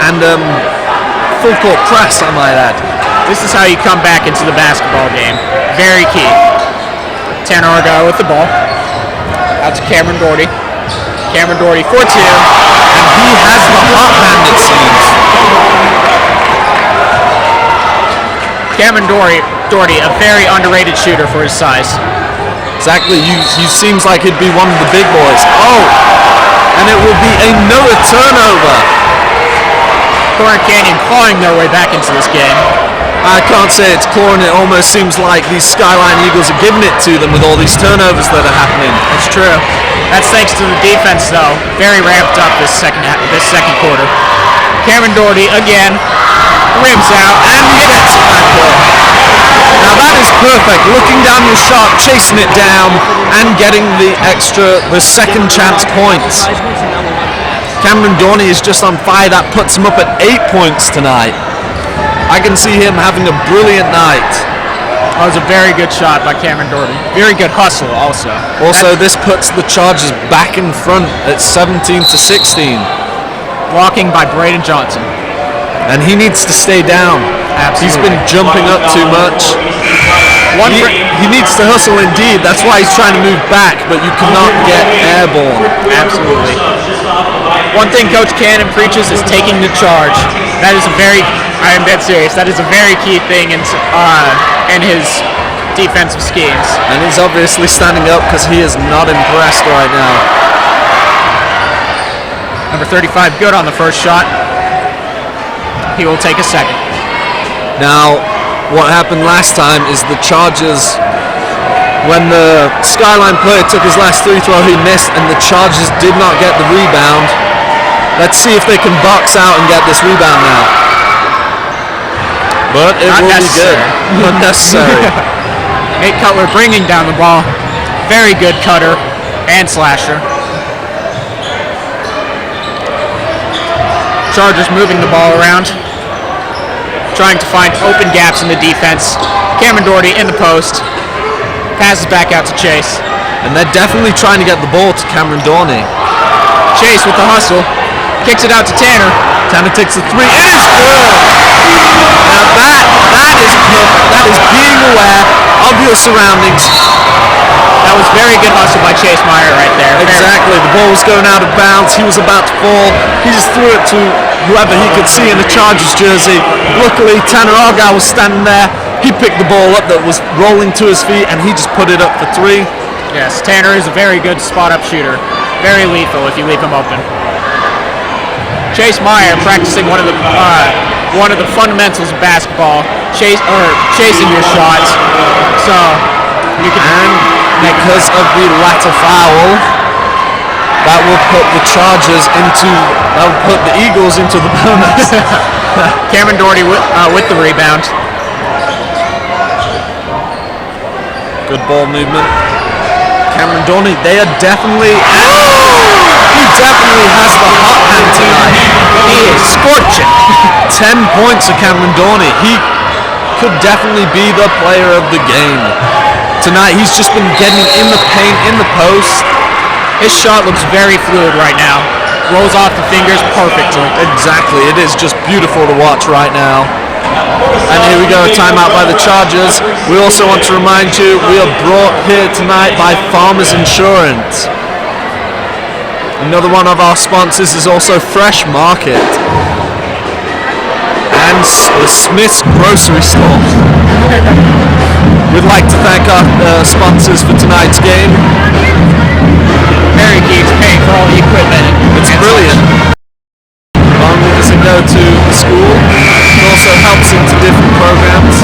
and full court press, I might add. This is how you come back into the basketball game. Very key. Tanner Argyle with the ball. Out to Cameron Doherty. Cameron Doherty 4-2. And he has the hot hand, it seems. Cameron Doherty, a very underrated shooter for his size. Exactly, he seems like he'd be one of the big boys. Oh, and it will be another turnover. Corner Canyon clawing their way back into this game. I can't say it's clawing, it almost seems like these Skyline Eagles are giving it to them with all these turnovers that are happening. That's true. That's thanks to the defense, though. Very ramped up this second quarter. Cameron Doherty again, rims out, And he gets it back up. Now that is perfect. Looking down your shot, chasing it down, and getting the second chance points. Cameron Doherty is just on fire. That puts him up at 8 points tonight. I can see him having a brilliant night. That was a very good shot by Cameron Doherty. Very good hustle also. Also, this puts the Chargers back in front at 17-16. Blocking by Braden Johnson. And he needs to stay down. Absolutely. He's been jumping up too much. He needs to hustle indeed. That's why he's trying to move back, but you cannot get airborne. Absolutely. One thing Coach Cannon preaches is taking the charge. That is I am dead serious. That is a very key thing in his defensive schemes. And he's obviously standing up because he is not impressed right now. Number 35 good on the first shot. He will take a second. Now, what happened last time is the Chargers, when the Skyline player took his last free throw, he missed, and the Chargers did not get the rebound. Let's see if they can box out and get this rebound now. But it will be good. Unnecessary. Nate Cutler bringing down the ball. Very good cutter and slasher. Chargers moving the ball around, trying to find open gaps in the defense. Cameron Doherty in the post. Passes back out to Chase. And they're definitely trying to get the ball to Cameron Doherty. Chase with the hustle. Kicks it out to Tanner. Tanner takes the three. It is good! Now that is perfect. That is being aware of your surroundings. That was very good hustle by Chase Meyer right there. Exactly. The ball was going out of bounds. He was about to fall. He just threw it to whoever he could see in the Chargers jersey. Luckily, Tanner Argyle was standing there. He picked the ball up that was rolling to his feet, and he just put it up for three. Yes, Tanner is a very good spot-up shooter. Very lethal if you leave him open. Chase Meyer practicing one of the fundamentals of basketball, chasing your shots. So you can. And because of the latter foul, that will put the Eagles into the bonus. Cameron Doherty with the rebound. Good ball movement. Cameron Doherty, they are definitely. He definitely has the hot hand tonight. He is scorching. 10 points for Cameron Doherty. He could definitely be the player of the game. Tonight he's just been getting in the paint, in the post. His shot looks very fluid right now. Rolls off the fingers perfectly. Exactly. It is just beautiful to watch right now. And here we go, a timeout by the Chargers. We also want to remind you, we are brought here tonight by Farmers Insurance. Another one of our sponsors is also Fresh Market and the Smith's Grocery Store. We'd like to thank our sponsors for tonight's game. Very key to paying for all the equipment. It's brilliant. Not only does it go to the school, it also helps into different programs.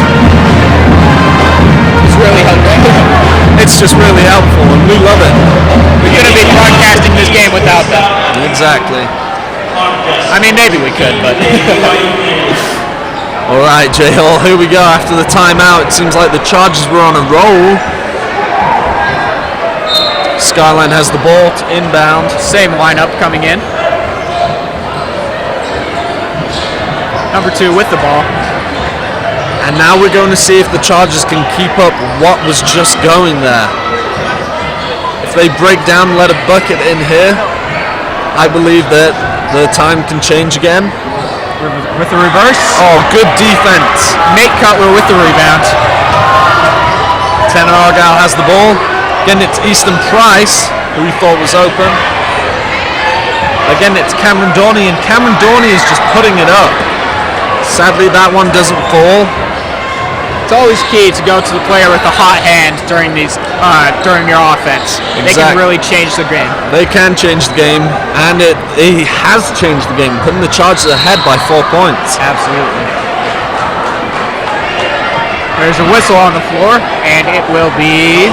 It's really helpful. It's just really helpful, and we love it. We couldn't be broadcasting this game without them. Exactly. I mean, maybe we could, but. All right, J Hall, here we go. After the timeout, it seems like the Chargers were on a roll. Skyline has the ball to inbound. Same lineup coming in. Number 2 with the ball. And now we're going to see if the Chargers can keep up what was just going there. If they break down and let a bucket in here, I believe that the time can change again. With the reverse. Oh, good defense. Nate Cutler with the rebound. Tanner Argyle has the ball. Getting it to Easton Price, who we thought was open. Again, it's Cameron Dorney, and Cameron Dorney is just putting it up. Sadly, that one doesn't fall. It's always key to go to the player with a hot hand during during your offense. They can really change the game. They can change the game, and it has changed the game, putting the Chargers ahead by 4 points. Absolutely. There's a whistle on the floor, and it will be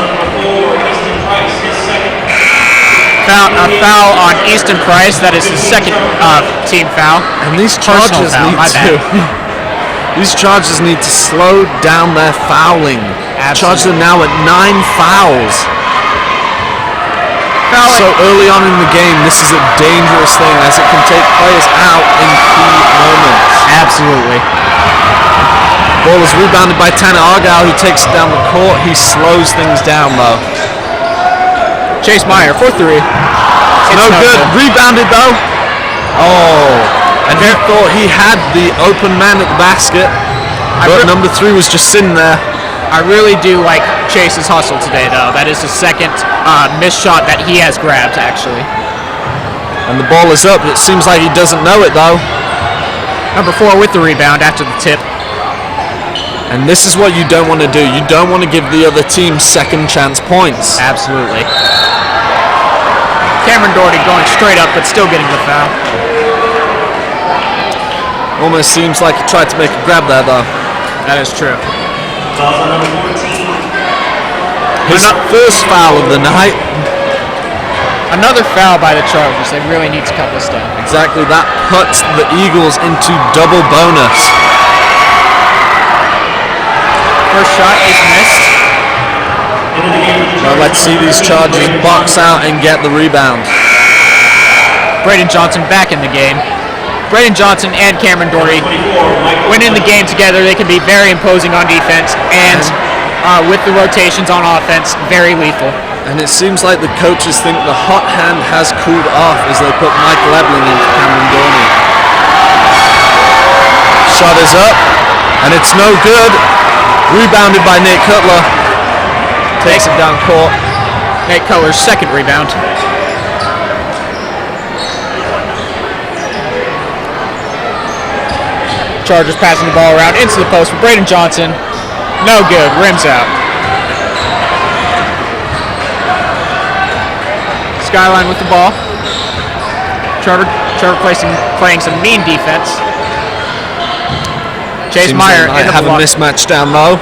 a foul on Easton Price. That is his second team foul. And these Chargers need to slow down their fouling. Chargers are now at 9 fouls. So early on in the game, this is a dangerous thing as it can take players out in key moments. Absolutely. Ball is rebounded by Tanner Argyle, who takes it down the court. He slows things down though. Chase Meyer for 3. It's no good. Rebounded though. Oh. And he thought he had the open man at the basket, but number 3 was just sitting there. I really do like Chase's hustle today, though. That is the second missed shot that he has grabbed, actually. And the ball is up. It seems like he doesn't know it, though. Number 4 with the rebound after the tip. And this is what you don't want to do. You don't want to give the other team second chance points. Absolutely. Cameron Doherty going straight up, but still getting the foul. Almost seems like he tried to make a grab there, though. That is true. His first foul of the night. Another foul by the Chargers. They really need to cut this down. Exactly. That puts the Eagles into double bonus. First shot is missed. Well, let's see these Chargers box out and get the rebound. Braden Johnson back in the game. Braden Johnson and Cameron Doherty, when in the game together, they can be very imposing on defense, and with the rotations on offense, very lethal. And it seems like the coaches think the hot hand has cooled off as they put Michael Ebling into Cameron Doherty. Shot is up, and it's no good. Rebounded by Nate Cutler. Takes it down court. Nate Cutler's second rebound. Chargers passing the ball around into the post for Braden Johnson. No good. Rims out. Skyline with the ball. Trevor playing some mean defense. Chase Meyer in the have a mismatch down low.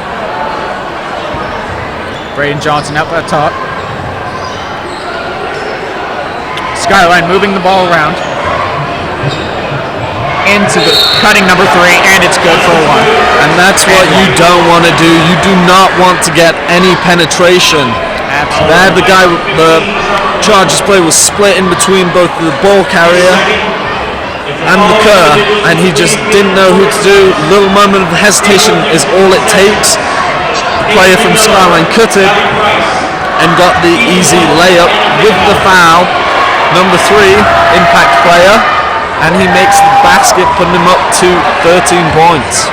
Braden Johnson up at top. Skyline moving the ball around. Into the cutting number 3, and it's good for 1. And that's what you don't want to do. You do not want to get any penetration. Absolutely. There, the Chargers player was split in between both the ball carrier and the Kerr, and he just didn't know who to do. A little moment of hesitation is all it takes. The player from Skyline cut it and got the easy layup with the foul. Number 3, impact player. And he makes the basket, putting him up to 13 points.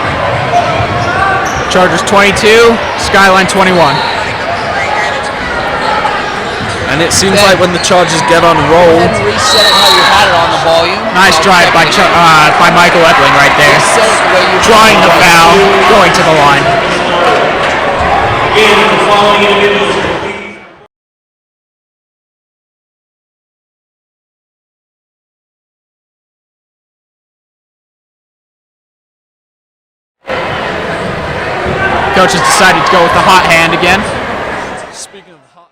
Chargers 22, Skyline 21. And it seems like when the Chargers get on a roll. Reset it how you had it on the volume. Nice drive by Michael Ebling right there. Drawing the foul, going to the line. Again, the following individuals. Coaches decided to go with the hot hand again. Speaking of hot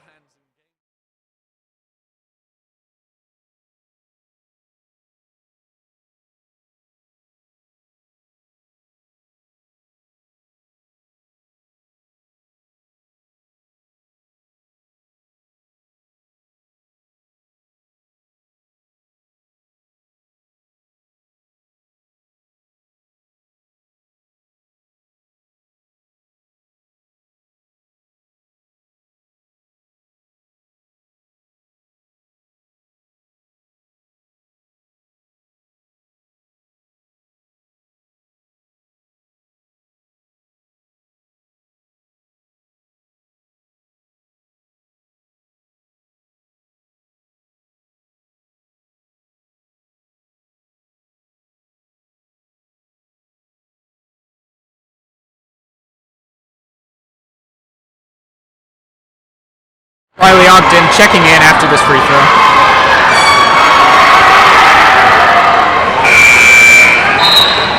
Riley Ogden checking in after this free throw.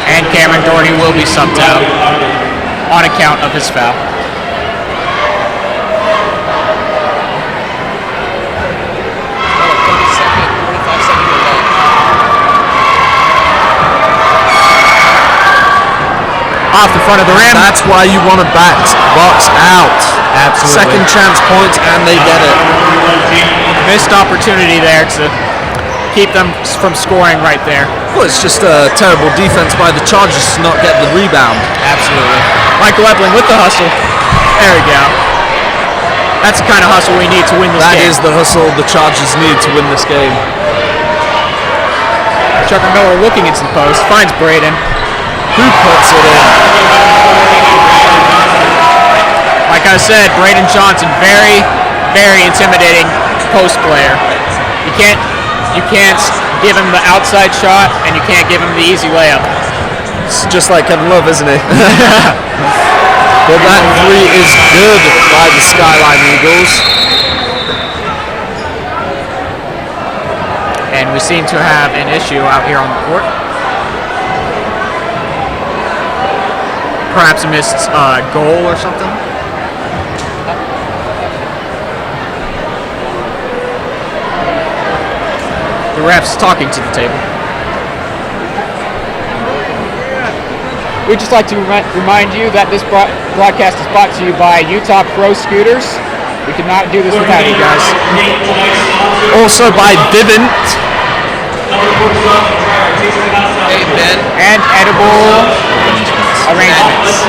And Cameron Doherty will be subbed out on account of his foul. Off the front of the rim. That's why you want to box out. Absolutely. Second chance points, and they get it. Missed opportunity there to keep them from scoring right there. Well, it's just a terrible defense by the Chargers to not get the rebound. Absolutely. Michael Epling with the hustle. There we go. That's the kind of hustle we need to win this game. That is the hustle the Chargers need to win this game. Trevor Miller looking into the post, finds Braden. Who puts it in? Like I said, Braden Johnson, very, very intimidating post player. You can't give him the outside shot, and you can't give him the easy layup. It's just like Kevin Love, isn't it? But that three is good by the Skyline Eagles. And we seem to have an issue out here on the court. Perhaps a missed goal or something. The ref's talking to the table. We'd just like to remind you that this broadcast is brought to you by Utah Pro Scooters. We could not do this without you guys. Also by Vivint. Hey, Ben. And edible arrangements.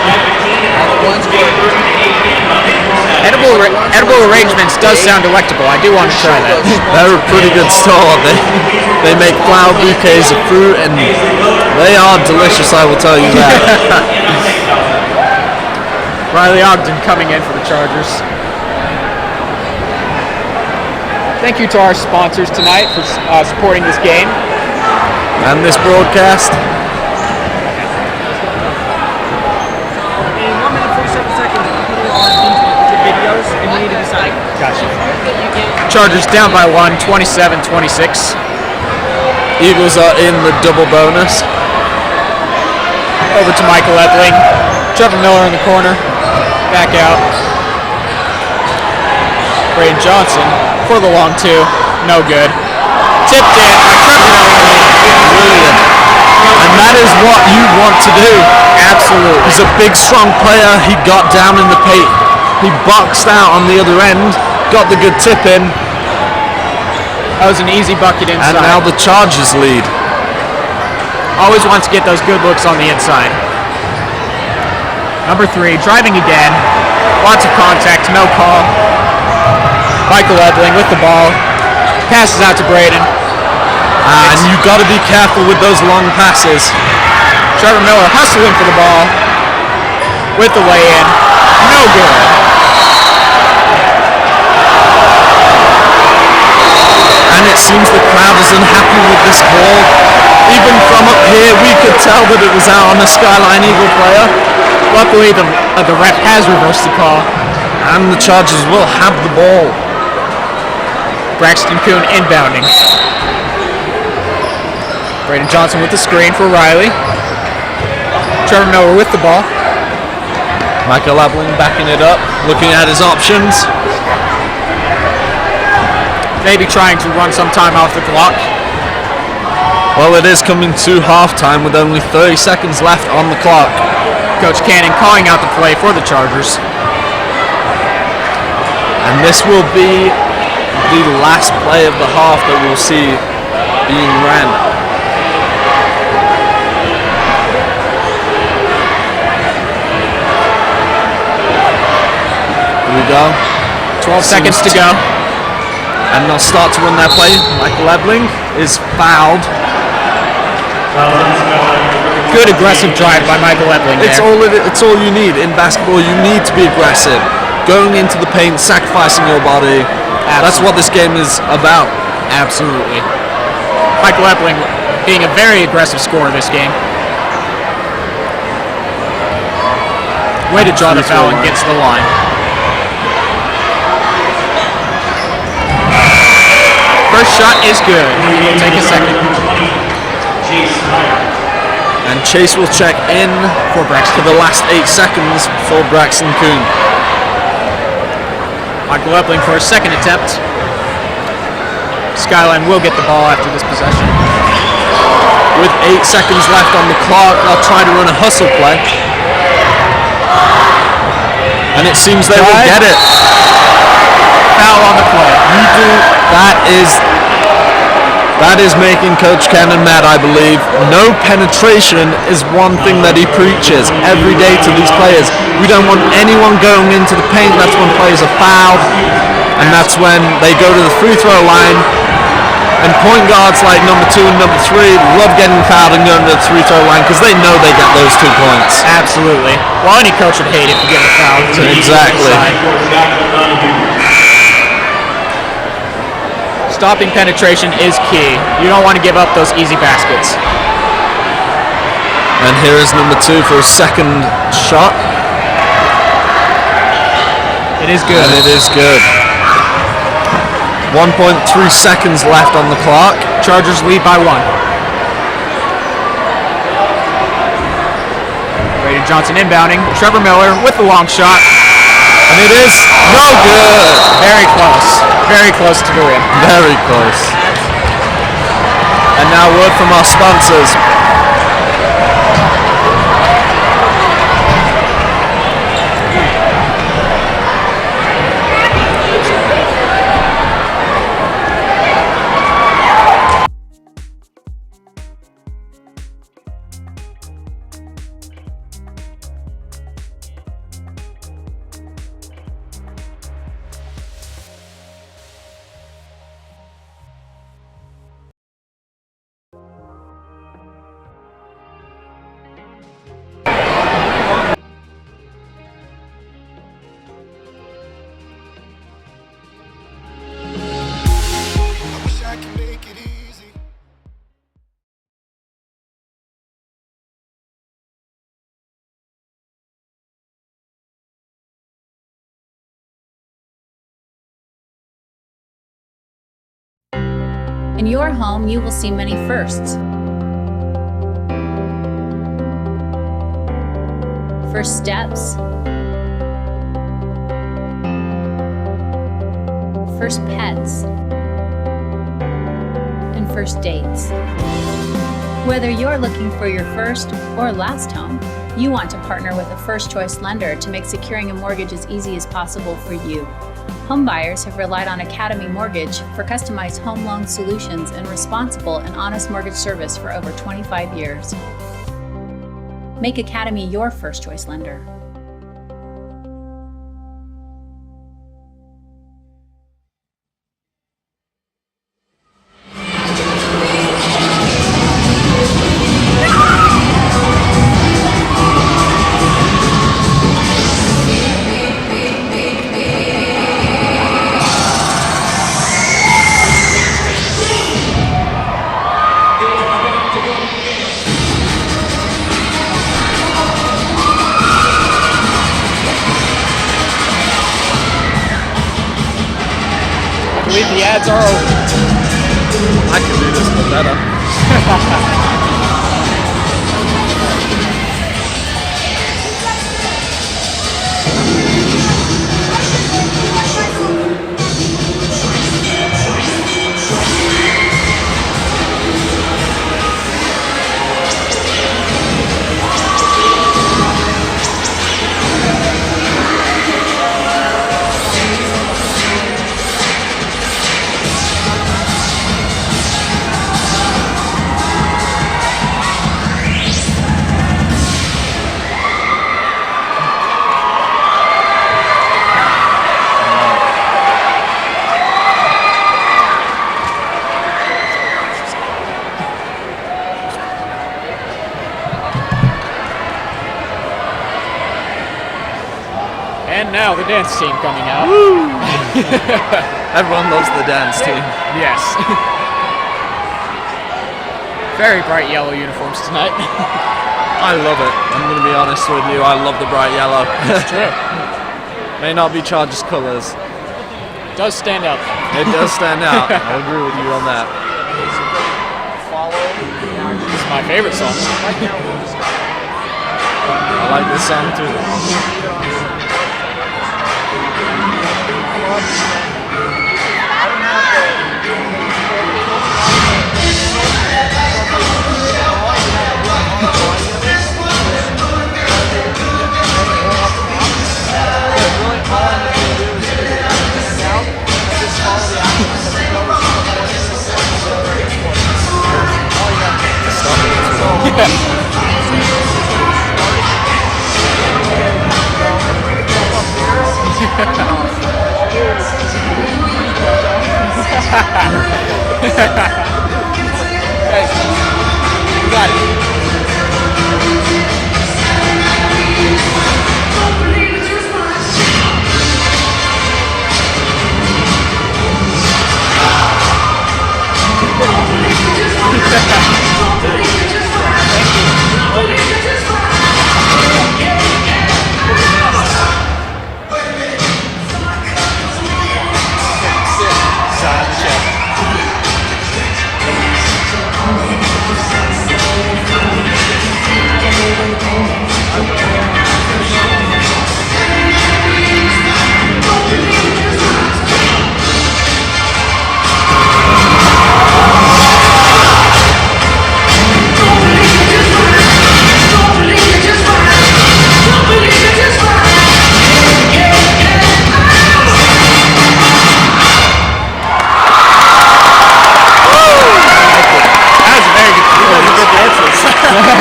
Edible arrangements does sound delectable. I do want to try that. They're a pretty good store. They make flower bouquets of fruit, and they are delicious, I will tell you that. Riley Ogden coming in for the Chargers. Thank you to our sponsors tonight for supporting this game. And this broadcast. In 1 minute 47 seconds, you put it on into videos, and you need to decide. Gotcha. Chargers down by 1, 27-26. Eagles are in the double bonus. Over to Michael Epling. Trevor Miller in the corner. Back out. Braden Johnson for the long two. No good. Tipped in by Trevor Miller. Brilliant. And that is what you want to do. Absolutely. He's a big, strong player. He got down in the paint. He boxed out on the other end. Got the good tip in. That was an easy bucket inside. And now the Chargers lead. Always wants to get those good looks on the inside. Number 3, driving again. Lots of contact, no call. Michael Epling with the ball. Passes out to Braden. And you got to be careful with those long passes. Trevor Miller hustling for the ball. With the lay-in. No good. And it seems the crowd is unhappy with this ball. Even from up here, we could tell that it was out on a Skyline Eagle player. Luckily, the ref has reversed the call. And the Chargers will have the ball. Braxton Kuhn inbounding. Braden Johnson with the screen for Riley. Trevor Miller with the ball. Michael Epling backing it up, looking at his options. Maybe trying to run some time off the clock. Well, it is coming to halftime with only 30 seconds left on the clock. Coach Cannon calling out the play for the Chargers. And this will be the last play of the half that we'll see being ran. Here we go. 12 seconds to go. And they'll start to run their play. Michael Epling is fouled. Good aggressive drive by Michael Epling there. It's all you need in basketball. You need to be aggressive, going into the paint, sacrificing your body. Absolutely. That's what this game is about. Absolutely. Michael Epling being a very aggressive scorer this game. Way to draw the foul and gets to the line. shot is good. He will take a second. And Chase will check in for the last 8 seconds for Braxton Kuhn. Michael Epling for a second attempt. Skyline will get the ball after this possession. With 8 seconds left on the clock, they'll try to run a hustle play. And it seems they will get it. Foul on the play. You do. That is making Coach Cannon mad, I believe. No penetration is one thing that he preaches every day to these players. We don't want anyone going into the paint. That's when players are fouled. And that's when they go to the free throw line. And point guards like number 2 and number 3 love getting fouled and going to the free throw line because they know they get those 2 points. Absolutely. Well, any coach would hate if you get a foul. Exactly. Stopping penetration is key. You don't want to give up those easy baskets. And here is number 2 for a second shot. It is good. And it is good. 1.3 seconds left on the clock. Chargers lead by 1. Braden Johnson inbounding. Trevor Miller with the long shot. And it is no good. Very close. Very close to the rim. Very close. And now word from our sponsors. In your home, you will see many firsts. First steps. First pets. And first dates. Whether you're looking for your first or last home, you want to partner with a first-choice lender to make securing a mortgage as easy as possible for you. Home buyers have relied on Academy Mortgage for customized home loan solutions and responsible and honest mortgage service for over 25 years. Make Academy your first choice lender. I believe the ads are over. I can do this but better. And now the dance team coming out. Everyone loves the dance team. Yes. Very bright yellow uniforms tonight. I love it. I'm going to be honest with you. I love the bright yellow. It's true. May not be Chargers colours. does stand out. It does stand out. I'll agree with you on that. It's my favorite song. I like this song too. You got it.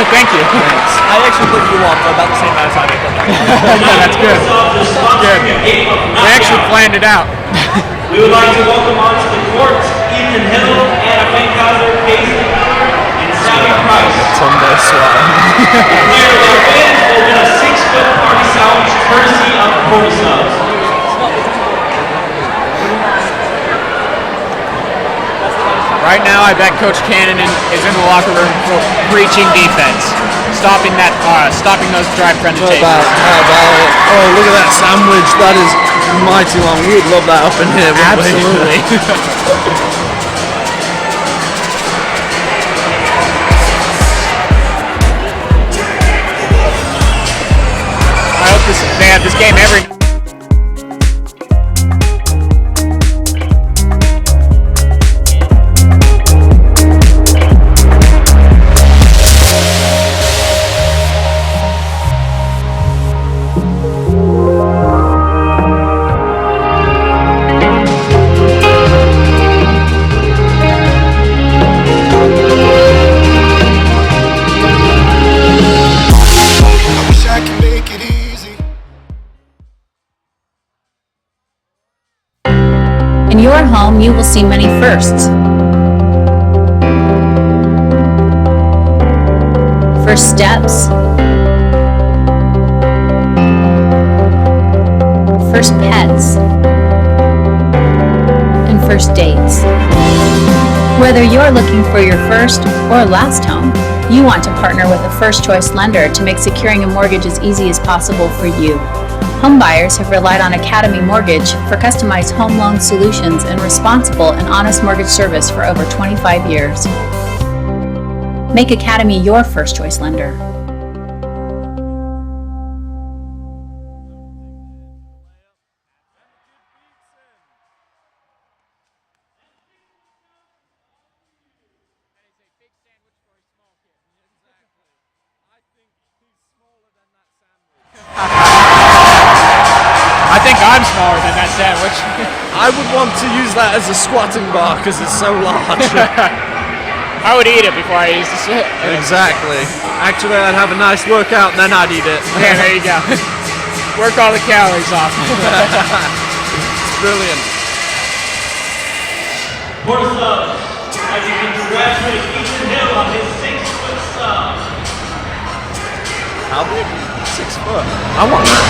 Thank you. Thanks. I actually put you on for about the same amount of time I put that on. Yeah, that's good. Good. We actually planned it out. We would like to welcome onto the court Ethan Hill, Anna Finkhauser, Casey Miller, and Sammy Price. Sunday swat. The player that wins will win a 6-foot party sandwich courtesy of Forty Subs. Right now, I bet Coach Cannon is in the locker room preaching defense, stopping those drive presentation. How about it? Oh, look at that sandwich. That is mighty long. We would love that up in here. Absolutely. I hope they have this game every. In your home, you will see many firsts. First steps. First pets. And first dates. Whether you're looking for your first or last home, you want to partner with a first choice lender to make securing a mortgage as easy as possible for you. Home buyers have relied on Academy Mortgage for customized home loan solutions and responsible and honest mortgage service for over 25 years. Make Academy your first choice lender. I think I'm smaller than that sandwich. I would want to use that as a squatting bar because it's so large. I would eat it before I used to sit. Exactly. Actually, I'd have a nice workout and then I'd eat it. Yeah, there you go. Work all the calories off. It's brilliant. Forty Subs, as you can congratulate Ethan Hill on his 6-foot sub. How big? 6 foot. I want that.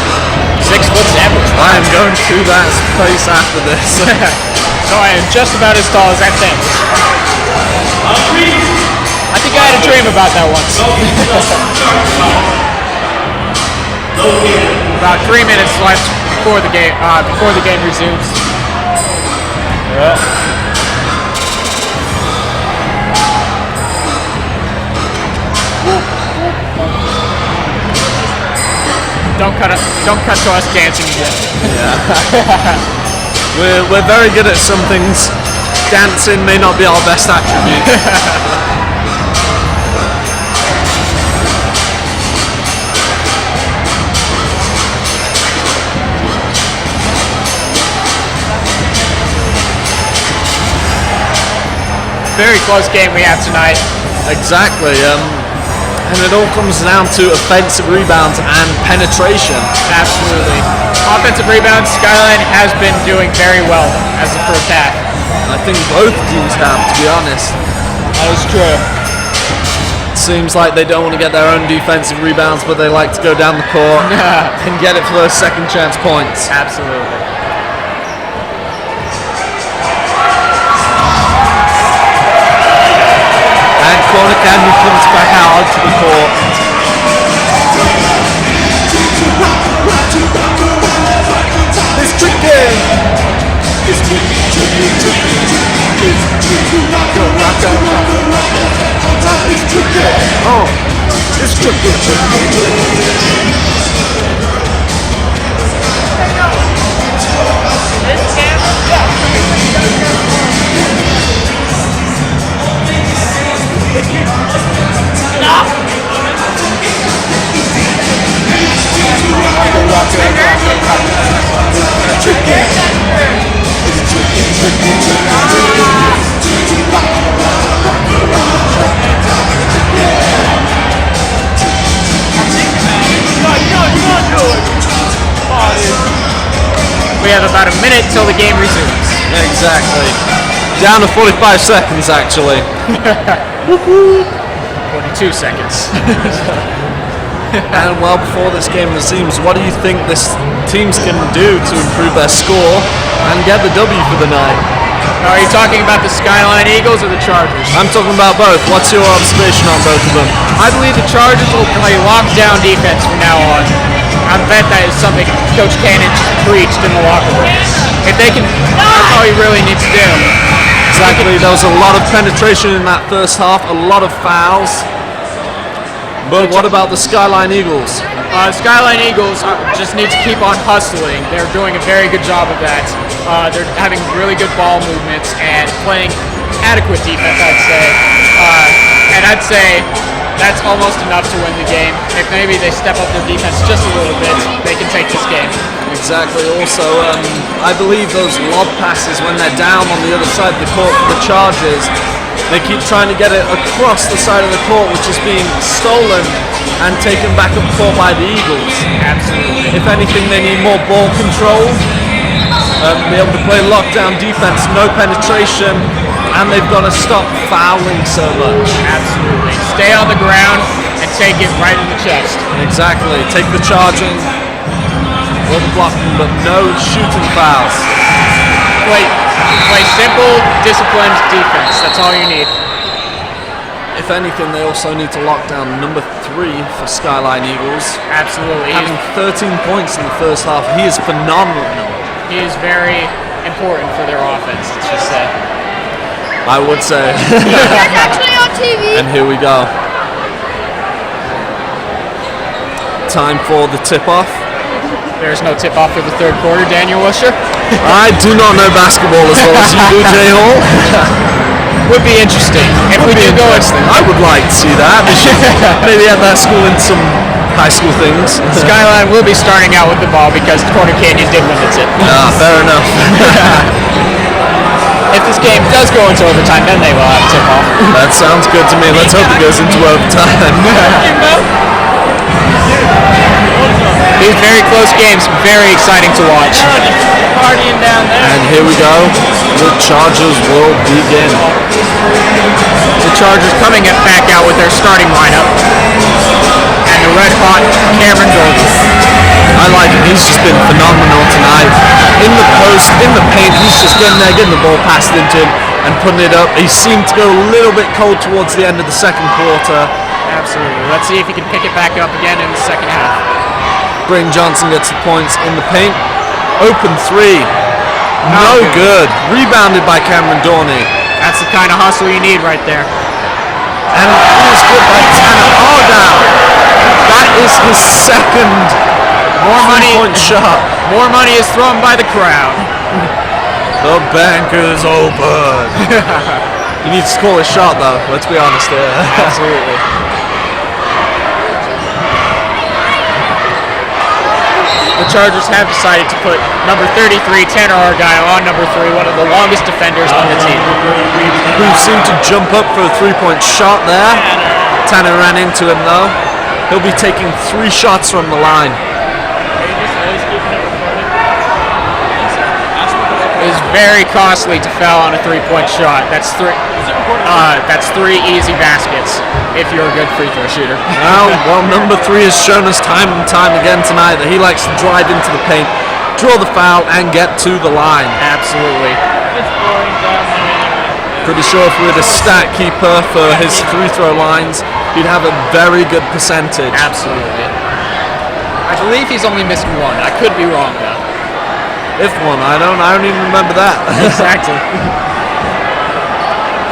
6 foot sandwich. I am going to that place after this. So I am just about as tall as that sandwich. I think I had a dream about that once. About 3 minutes left before the game resumes. Don't cut to us dancing again. We're very good at some things. Dancing may not be our best attribute. Very close game we have tonight. Exactly. And it all comes down to offensive rebounds and penetration. Absolutely. Offensive rebounds, Skyline has been doing very well as the first half. I think both teams have, to be honest. That is true. It seems like they don't want to get their own defensive rebounds, but they like to go down the court and get it for those second chance points. Absolutely. And corner Candy comes back out to the court. It's tricky. It's We have about a minute till the game resumes. Exactly. Down to 45 seconds, actually. 42 seconds. And well before this game resumes, what do you think this teams can do to improve their score and get the W for the night? Now, are you talking about the Skyline Eagles or the Chargers? I'm talking about both. What's your observation on both of them? I believe the Chargers will play lockdown defense from now on. I bet that is something Coach Cannon preached in the locker room. If they can, that's all he really needs to do. Exactly. There was a lot of penetration in that first half, a lot of fouls. But what about the Skyline Eagles? Skyline Eagles just need to keep on hustling. They're doing a very good job of that. They're having really good ball movements and playing adequate defense, I'd say. And I'd say that's almost enough to win the game. If maybe they step up their defense just a little bit, they can take this game. Exactly. Also, I believe those lob passes when they're down on the other side of the court for the Chargers, they keep trying to get it across the side of the court, which is being stolen and taken back up court by the Eagles. Absolutely. If anything, they need more ball control, be able to play lockdown defense, no penetration, and they've got to stop fouling so much. Absolutely. Stay on the ground and take it right in the chest. Exactly. Take the charging or the blocking, but no shooting fouls. Play simple, disciplined defense. That's all you need. If anything, they also need to lock down number 3 for Skyline Eagles. Absolutely. Having 13 points in the first half, he is phenomenal. He is very important for their offense, let's just say. I would say. That's actually on TV. And here we go. Time for the tip-off. There's no tip-off for the third quarter, Daniel Wilshire. I do not know basketball as well as you do, Jay Hall. Would be interesting. If we do go interesting. I would like to see that. Maybe at that school in some high school things. Skyline will be starting out with the ball because Corner Canyon did limit it. Fair enough. If this game does go into overtime, then they will have tip-off. That sounds good to me. Let's hope it goes into overtime. These very close games, very exciting to watch. Partying down there. And here we go. The Chargers will begin. The Chargers coming back out with their starting lineup. And the red-hot Cameron Jordan. I like him. He's just been phenomenal tonight. In the post, in the paint, he's just getting there, getting the ball passed into him and putting it up. He seemed to go a little bit cold towards the end of the second quarter. Absolutely. Let's see if he can pick it back up again in the second half. Brain Johnson gets the points in the paint. Open 3. No good. Rebounded by Cameron Dorney. That's the kind of hustle you need right there. And it is good by Tanner Argyle. That is his second three-point shot. More money is thrown by the crowd. The bank is open. He needs to call a shot though, let's be honest there. Absolutely. The Chargers have decided to put number 33, Tanner Argyle, on number 3, one of the longest defenders on the team. Who seemed to jump up for a three-point shot there. Tanner ran into him though. He'll be taking 3 shots from the line. It is very costly to foul on a 3-point shot. That's 3 easy baskets if you're a good free throw shooter. Well, number 3 has shown us time and time again tonight that he likes to drive into the paint, draw the foul, and get to the line. Absolutely. Pretty sure if we had a stat keeper for his free throw lines, he'd have a very good percentage. Absolutely. I believe he's only missed 1. I could be wrong though. If one, I don't even remember that. Exactly.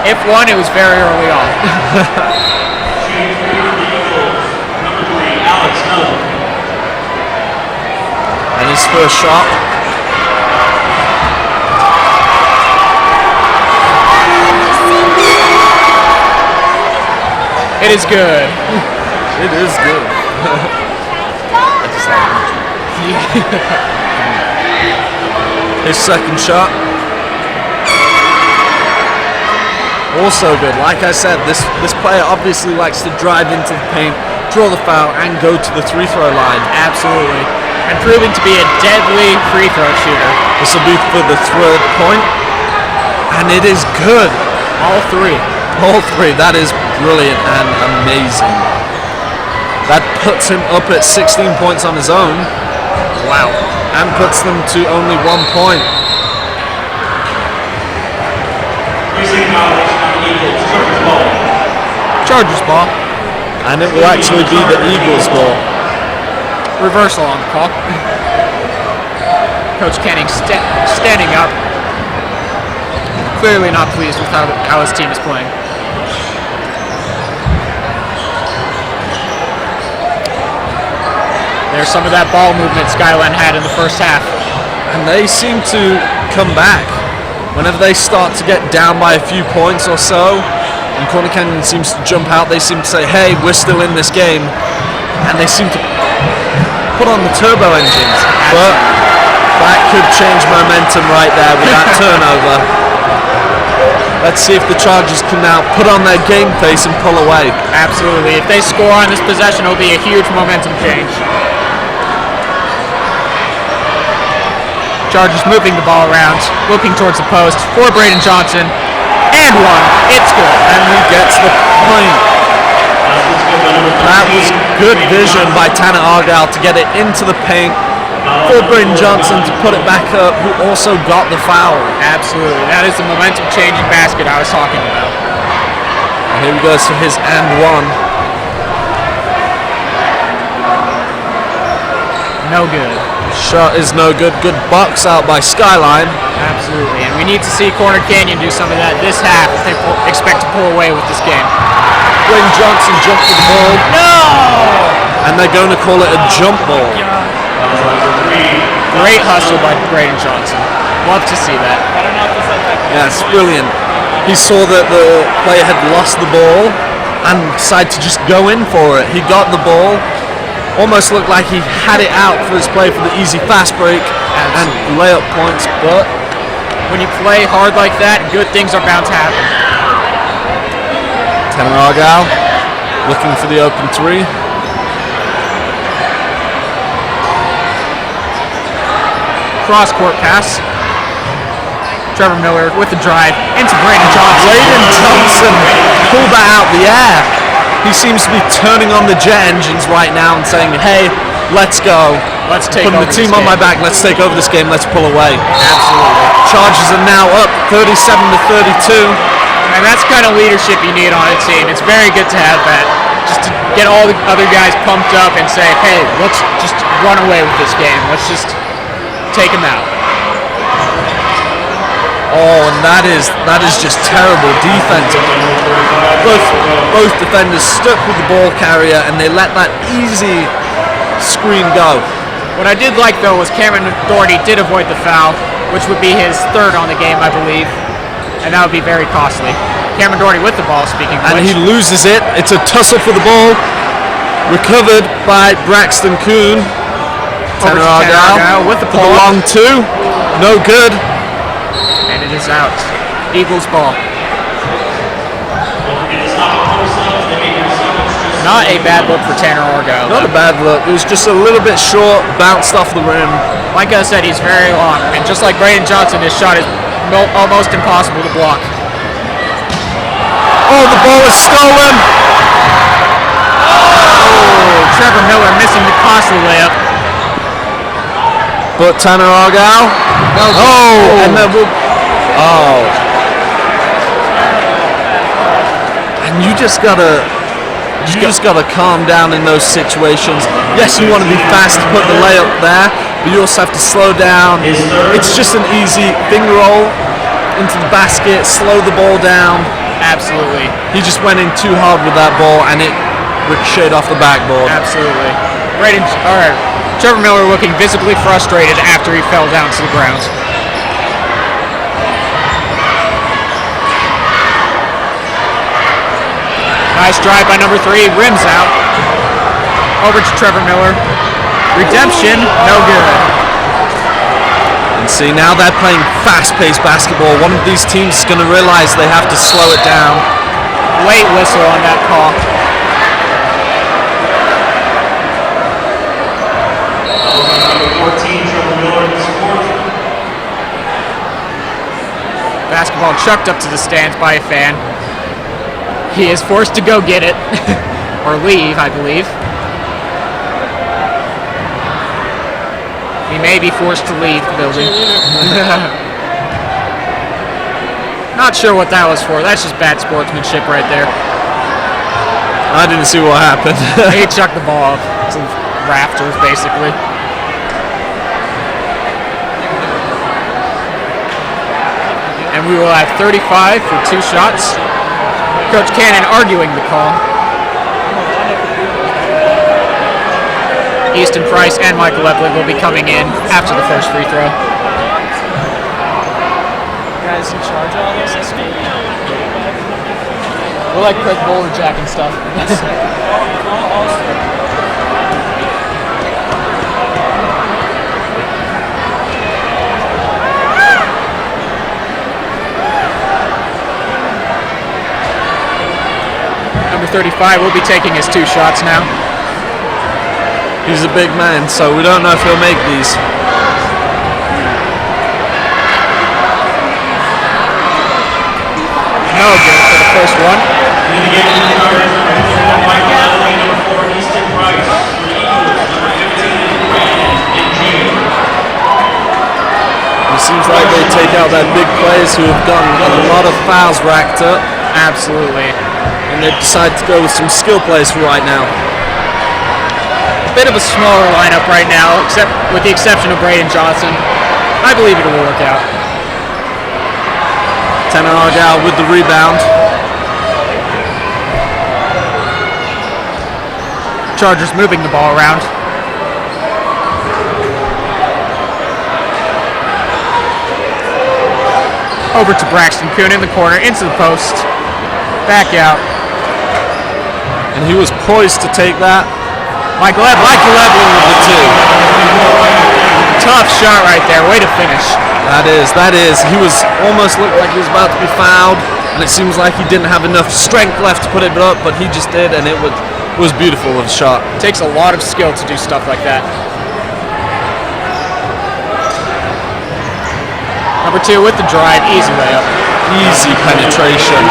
If 1, it was very early on. And his first shot. It is good. It is good. His second shot. Also good. Like I said, this player obviously likes to drive into the paint, draw the foul, and go to the free throw line. Absolutely. And proving to be a deadly free throw shooter. This will be for the 3rd point. And it is good. All 3. All 3. That is brilliant and amazing. That puts him up at 16 points on his own. Wow. And puts them to only 1 point. Chargers ball. And it will actually be the Eagles ball. Reversal on the call. Coach Kenning standing up. Clearly not pleased with how his team is playing. There's some of that ball movement Skyline had in the first half. And they seem to come back. Whenever they start to get down by a few points or so, and Corner Canyon seems to jump out, they seem to say, hey, we're still in this game. And they seem to put on the turbo engines. But that could change momentum right there with that turnover. Let's see if the Chargers can now put on their game face and pull away. Absolutely. If they score on this possession, it'll be a huge momentum change. Chargers moving the ball around, looking towards the post for Braden Johnson, and 1. It's good. And he gets the point. That was good vision by Tanner Argyle to get it into the paint for Braden Johnson to put it back up, who also got the foul. Absolutely. That is the momentum changing basket I was talking about. And here he goes for his and 1. No good. Shot is no good. Good box out by Skyline. Absolutely. And we need to see Corner Canyon do some of that this half if they expect to pull away with this game. Braden Johnson jumped the ball. No! And they're going to call it a jump ball. Great hustle by Braden Johnson. Love to see that. Yes, brilliant. He saw that the player had lost the ball and decided to just go in for it. He got the ball. Almost looked like he had it out for his play for the easy fast break and layup points, but when you play hard like that, good things are bound to happen. Tanner Argyle looking for the open 3. Cross-court pass. Trevor Miller with the drive into Braden Johnson. Braden Johnson pulled that out the air. He seems to be turning on the jet engines right now and saying, hey, let's go. Let's take Putting over the team this on my game. back. Let's take over this game. Let's pull away. Absolutely. Chargers are now up 37-32. And that's kind of leadership you need on a team. It's very good to have that. Just to get all the other guys pumped up and say, hey, let's just run away with this game. Let's just take them out. Oh, and that is just terrible defense. Both defenders stuck with the ball carrier, and they let that easy screen go. What I did like, though, was Cameron Doherty did avoid the foul, which would be his third on the game, I believe, and that would be very costly. Cameron Doherty with the ball, speaking of And which. he loses it. It's a tussle for the ball. Recovered by Braxton Kuhn. Over Tanner to Argyle with the for the pull. long two. No good. And it is out. Eagles ball. Not a bad look for Tanner Argyle. Not a bad look. It was just a little bit short, bounced off the rim. Like I said, he's very long, and just like Braden Johnson, his shot is almost impossible to block. Oh, the ball is stolen. Oh, Trevor Miller missing the costly layup. But Tanner Argyle. And then and you just gotta calm down in those situations. Yes, you want to be fast to put the layup there, but you also have to slow down. It's just an easy finger roll into the basket, slow the ball down. Absolutely. He just went in too hard with that ball, and it ricocheted off the backboard. Absolutely. Trevor Miller looking visibly frustrated after he fell down to the ground. Nice drive by number 3, rims out. Over to Trevor Miller. Redemption, no good. And see, now they're playing fast-paced basketball. One of these teams is going to realize they have to slow it down. Late whistle on that call. Number 14, Trevor Miller in support. Basketball chucked up to the stands by a fan. He is forced to go get it. Or leave, I believe. He may be forced to leave the building. Not sure what that was for. That's just bad sportsmanship right there. I didn't see what happened. He chucked the ball to rafters, basically. And we will have 35 for 2 shots. Coach Cannon arguing the call. Easton Price and Michael Epling will be coming in after the first free throw. Guys in charge of all this? We're like Craig Bowler Jack and stuff. Number 35 will be taking his 2 shots now. He's a big man, so we don't know if he'll make these. No good for the first one. It seems like they take out their big players who have gotten a lot of fouls racked up. Absolutely. And they've decided to go with some skill players for right now. Bit of a smaller lineup right now, except with the exception of Braden Johnson. I believe it will work out. Tanner Argyle with the rebound. Chargers moving the ball around. Over to Braxton Kuhn in the corner, into the post. Back out. And he was poised to take that. Michael Epling with the 2. Tough shot right there. Way to finish. That is. He was almost looked like he was about to be fouled, and it seems like he didn't have enough strength left to put it up, but he just did, and it was beautiful of a shot. It takes a lot of skill to do stuff like that. Number 2 with the drive, easy layup. Easy penetration.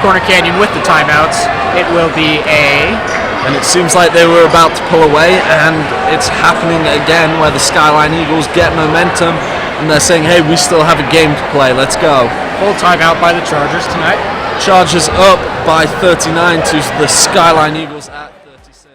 Corner Canyon with the timeouts. It will be And it seems like they were about to pull away, and it's happening again where the Skyline Eagles get momentum, and they're saying, hey, we still have a game to play, let's go. full timeout by the Chargers tonight. Chargers up by 39 to the Skyline Eagles at 36.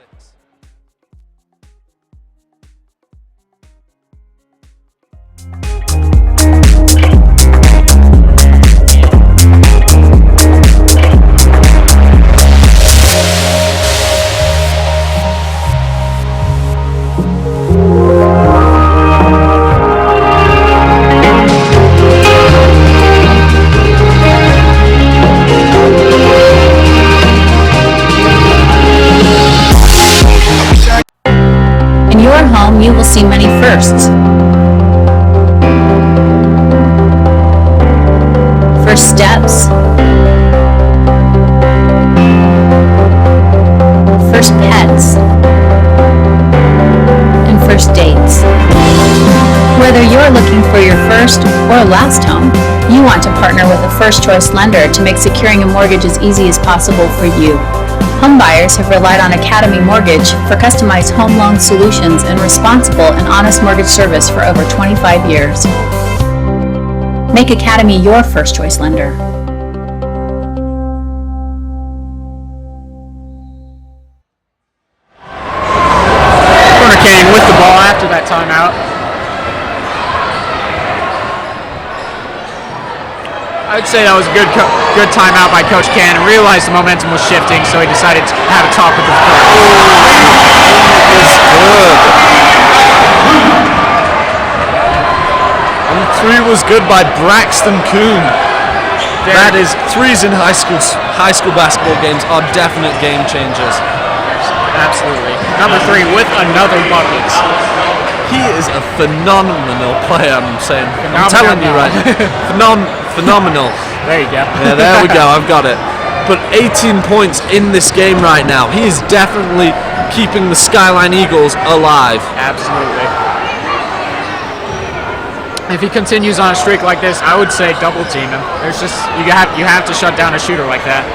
home, you will see many firsts. First steps. First pets. And first dates. Whether you're looking for your first or last home, you want to partner with a first-choice lender to make securing a mortgage as easy as possible for you. Home buyers have relied on Academy Mortgage for customized home loan solutions and responsible and honest mortgage service for over 25 years. Make Academy your first-choice lender. Corner Canyon with the ball after that timeout. I would say that was a good timeout by Coach Cannon. Realized the momentum was shifting, so he decided to have a talk with the coach. And the three was good by Braxton Kuhn. That is, threes in high school basketball games are definite game changers. Absolutely. Number 3 with another bucket. He is a phenomenal player, I'm saying. I'm telling you right now. Phenomenal. There you go. Yeah, there we go. I've got it. But 18 points in this game right now. He is definitely keeping the Skyline Eagles alive. Absolutely. If he continues on a streak like this, I would say double team him. There's just you have to shut down a shooter like that.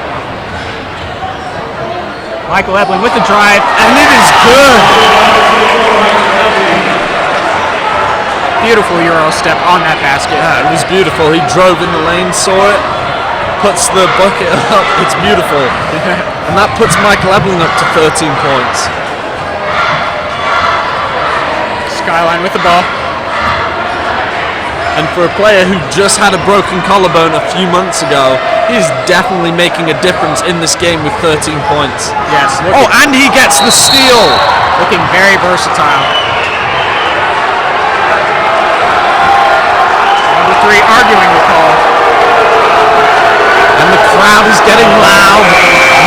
Michael Ebling with the drive, And it is good. beautiful Euro step on that basket. Yeah, it was beautiful. He drove in the lane, saw it, puts the bucket up. It's beautiful. And that puts Michael Ebling up to 13 points. Skyline with the ball. And for a player who just had a broken collarbone a few months ago, he's definitely making a difference in this game with 13 points. Yes. Oh, and he gets the steal. Looking very versatile. Number 3 arguing the call. And the crowd is getting loud.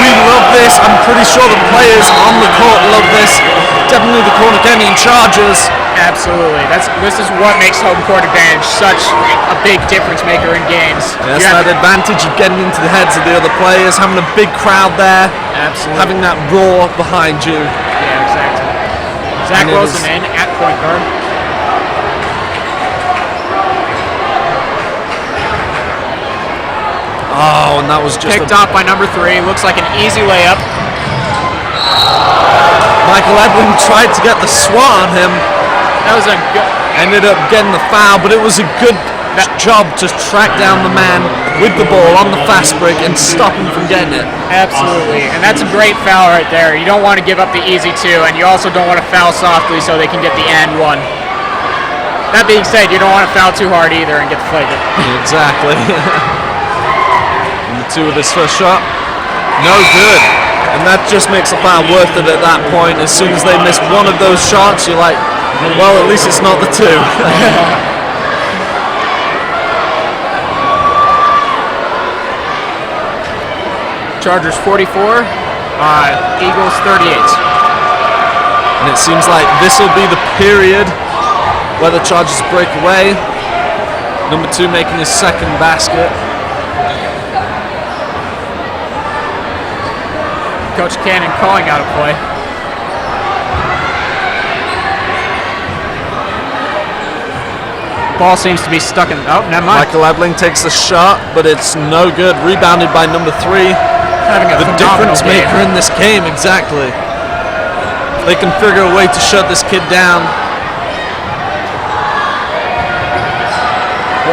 We love this. I'm pretty sure the players on the court love this. Definitely the Corner Canyon Chargers. Absolutely. This is what makes home court advantage such a big difference maker in games. Yes, that advantage of getting into the heads of the other players, having a big crowd there, Absolutely. having that roar behind you. Yeah, exactly. Zach Wilson in at point guard. Oh, and that was just Picked off by number 3. Looks like an easy layup. Michael Ebling tried to get the swat on him. That was a good. Ended up getting the foul, but it was a good job to track down the man with the ball on the fast break and stop him from getting it. Absolutely. And that's a great foul right there. You don't want to give up the easy 2, and you also don't want to foul softly so they can get the and 1. That being said, you don't want to foul too hard either and get the flagrant. Exactly. And the 2 with his first shot, no good. And that just makes the foul worth it at that point. As soon as they miss one of those shots, you're like, well, at least it's not the 2. Chargers 44, Eagles 38. And it seems like this will be the period where the Chargers break away. Number 2 making his second basket. Coach Cannon calling out a play. Ball seems to be stuck in. Oh, never mind. Michael Ebling takes the shot, but it's no good. Rebounded by number 3. Having a The phenomenal difference game. maker in this game, exactly. They can figure a way to shut this kid down.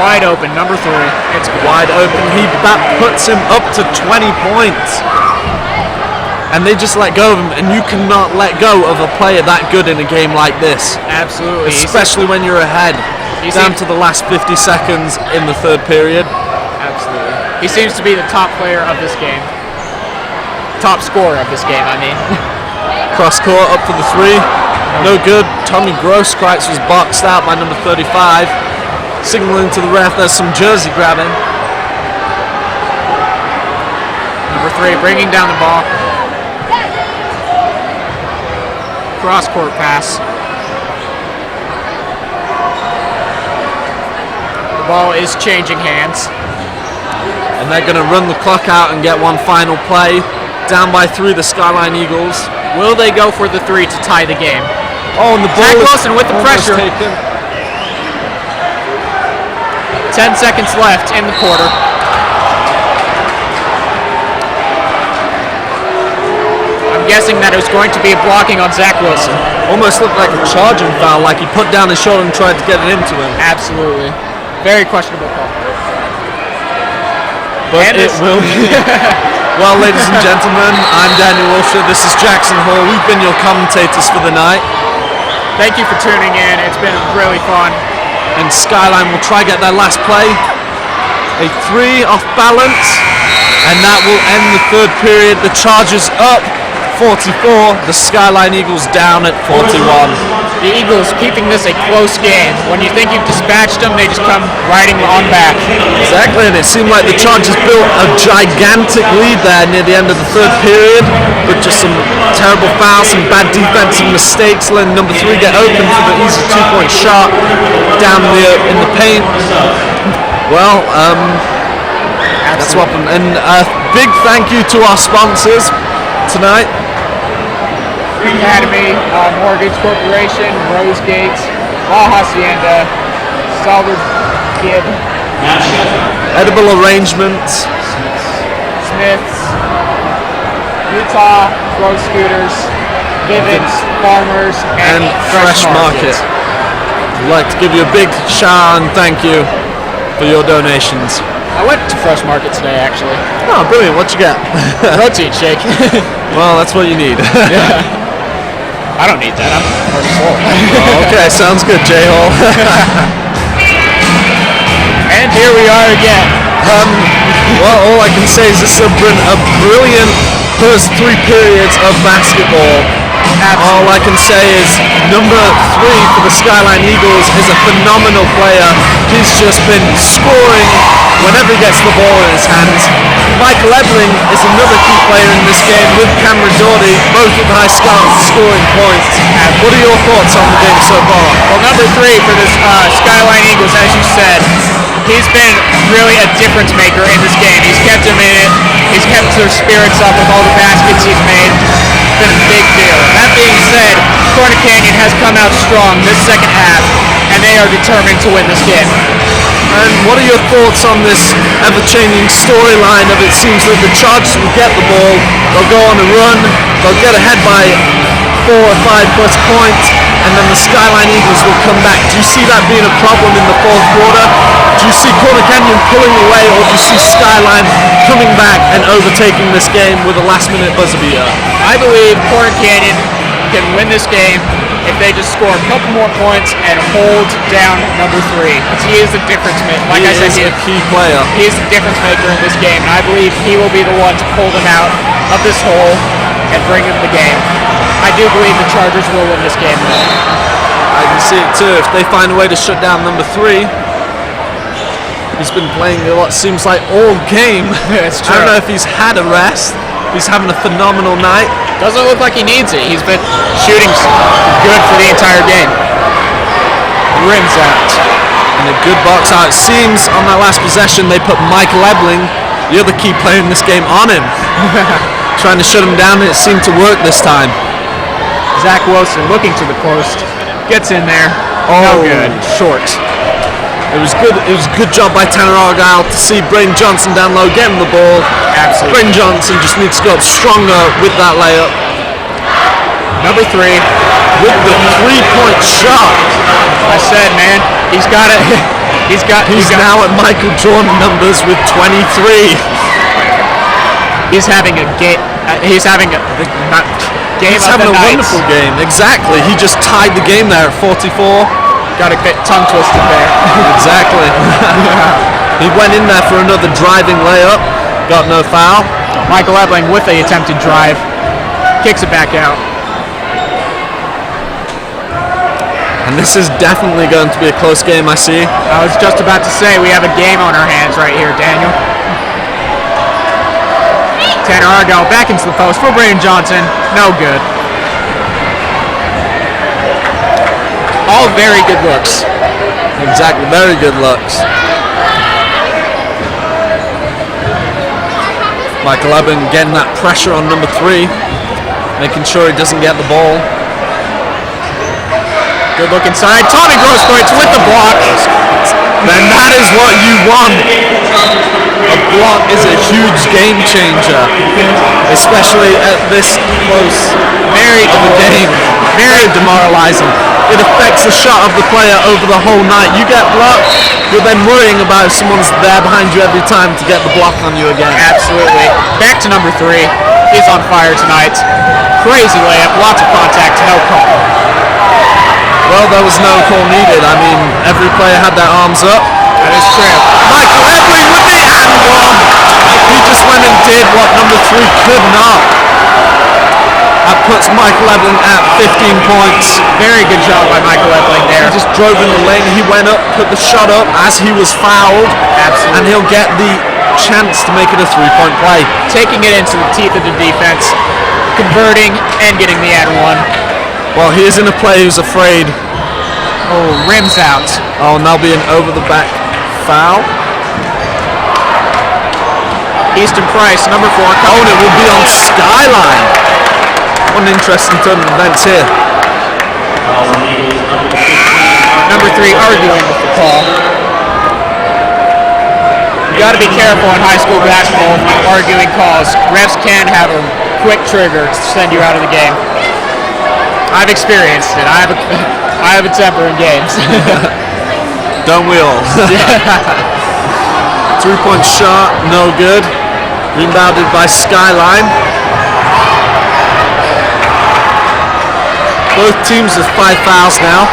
Wide open, number 3. It's Wide open. That puts him up to 20 points. And they just let go of him, and you cannot let go of a player that good in a game like this. absolutely. Especially when you're ahead, down to the last 50 seconds in the third period. Absolutely. He seems to be the top player of this game. Top scorer of this game, I mean. Cross court up for the 3. No good. Tommy Grosskreitz was boxed out by number 35. Signaling to the ref there's some jersey grabbing. Number 3 bringing down the ball. Cross court pass. ball is changing hands. And they're going to run the clock out and get one final play. Down by 3, the Skyline Eagles. Will they go for the 3 to tie the game? Oh, and the ball Zach is Wilson with the almost pressure. taken. 10 seconds left in the quarter. I'm guessing that it was going to be a blocking on Zach Wilson. Almost looked like a charging foul, like he put down his shoulder and tried to get it into him. Absolutely. Very questionable call. But it will be. Well, ladies and gentlemen, I'm Daniel Wilshire. This is Jackson Hall. We've been your commentators for the night. Thank you for tuning in. It's been really fun. And Skyline will try get their last play. A 3 off balance. And that will end the third period. The Chargers up 44. The Skyline Eagles down at 41. The Eagles keeping this a close game. When you think you've dispatched them, they just come riding on back. Exactly, and it seemed like the Chargers built a gigantic lead there near the end of the third period, but just some terrible fouls, some bad defensive mistakes, letting number 3 get open for the easy 2-point shot down in the paint. Well, that's what happened. And a big thank you to our sponsors tonight. Academy, Mortgage Corporation, Rose Gates, La Hacienda, Salvador Gibb, Edible Arrangements, Smith's, Utah, Road Scooters, Vivint, Farmers, and Fresh Market. I'd like to give you a big shout and thank you for your donations. I went to Fresh Market today, actually. Oh, brilliant. What you got? Protein shake. Well, that's what you need. Yeah. I don't need that. I'm already full. Oh, okay, sounds good, J-Hole. And here we are again. Well, all I can say is this has been a brilliant first 3 periods of basketball. All I can say is number 3 for the Skyline Eagles is a phenomenal player. He's just been scoring whenever he gets the ball in his hands. Michael Ebling is another key player in this game with Cameron Doherty, both with high scoring points. What are your thoughts on the game so far? Well, number 3 for the Skyline Eagles, as you said, he's been really a difference maker in this game. He's kept them in it. He's kept their spirits up with all the baskets he's made. It's been a big deal. That being said, Corner Canyon has come out strong this second half, and they are determined to win this game. And what are your thoughts on this ever-changing storyline of it seems that the Chargers will get the ball, they'll go on a run, they'll get ahead by 4 or 5 plus points, and then the Skyline Eagles will come back. Do you see that being a problem in the fourth quarter? Do you see Corner Canyon pulling away, or do you see Skyline coming back and overtaking this game with a last-minute buzzer beater? I believe Corner Canyon can win this game if they just score a couple more points and hold down number 3. Because he is the difference maker. Like I said, he is a key player. He is the difference maker in this game, and I believe he will be the one to pull them out of this hole and bring them the game. I do believe the Chargers will win this game, though. I can see it too. If they find a way to shut down number 3, he's been playing what seems like all game. It's true. I don't know if he's had a rest. He's having a phenomenal night. Doesn't look like he needs it. He's been shooting good for the entire game. Rims out. And a good box out. It seems on that last possession they put Michael Ebling, the other key player in this game, on him. Trying to shut him down, and it seemed to work this time. Zach Wilson looking to the post. Gets in there. Oh, no good. Short. It was good. It was a good job by Tanner Argyle to see Braden Johnson down low, get him the ball. Absolutely. Braden Johnson just needs to go up stronger with that layup. Number 3 with the 3-point shot. I said, man, he's got it. He's now at Michael Jordan numbers with 23. He's having a game. He's having a game. He's having a wonderful game. Exactly. He just tied the game there at 44. Got a bit tongue twisted there. Exactly. He went in there for another driving layup. Got no foul. Michael Ebling with the attempted drive. Kicks it back out. And this is definitely going to be a close game, I see. I was just about to say, we have a game on our hands right here, Daniel. Tanner Argyle back into the post for Braden Johnson. No good. All very good looks. Exactly, very good looks. Michael Eben getting that pressure on number 3, making sure he doesn't get the ball. Good look inside. Tommy Grosskreutz with the block. Then that is what you want. A block is a huge game changer, especially at this close of a game. Very demoralizing. It affects the shot of the player over the whole night. You get blocked, you're then worrying about if someone's there behind you every time to get the block on you again. Absolutely. Back to number 3. He's on fire tonight. Crazy layup, lots of contact, no call. Well, there was no call needed. I mean, every player had their arms up. That is true. Michael Edling with the and one. He just went and did what number 3 could not. That puts Michael Edling at 15 points. Very good job by Michael Edling there. He just drove in the lane. He went up, put the shot up as he was fouled. Absolutely. And he'll get the chance to make it a 3-point play. Taking it into the teeth of the defense, converting, and getting the and one. Well, he isn't a player who's afraid. Oh, rims out. Oh, and that'll be an over-the-back foul. Easton Price, number 4. Oh, and it will be on Skyline. What an interesting turn of events here. Number 3 arguing with the call. You got to be careful in high school basketball with arguing calls. Refs can have a quick trigger to send you out of the game. I've experienced it. I have a temper in games. Don't we all? 3-point shot, no good. Rebounded by Skyline. Both teams with 5 fouls now,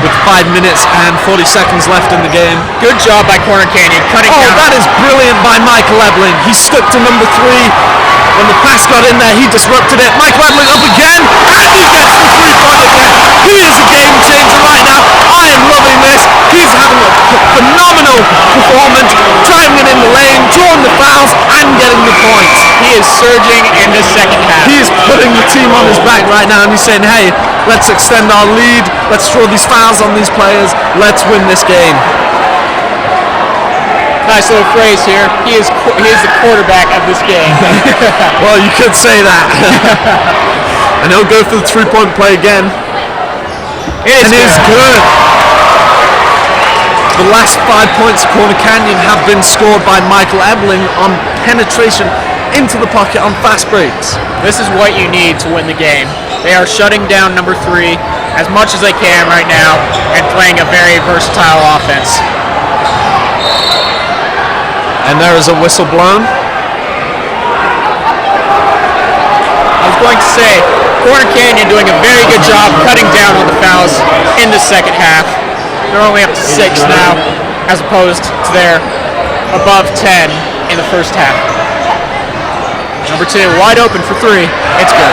with 5 minutes and 40 seconds left in the game. Good job by Corner Canyon, cutting down. Oh, that is brilliant by Michael Ebling. He stuck to number 3. When the pass got in there, he disrupted it. Michael Ebling up again, and he gets the 3-point again. He is a game changer right now. I am loving this. He's having a phenomenal performance, driving it in the lane, drawing the fouls, and getting the points. He is surging in the second half. He is putting the team on his back right now, and he's saying, hey, let's extend our lead. Let's draw these fouls on these players. Let's win this game. Nice little phrase here. He is the quarterback of this game. Well, you could say that. And he'll go for the 3-point play again. It is good. The last 5 points of Corner Canyon have been scored by Michael Ebling on penetration into the pocket on fast breaks. This is what you need to win the game. They are shutting down number 3 as much as they can right now and playing a very versatile offense. And there is a whistle blown. I was going to say, Corner Canyon doing a very good job cutting down on the fouls in the second half. They're only up to 6 now, as opposed to their above 10 in the first half. Number 2, wide open for 3. It's good.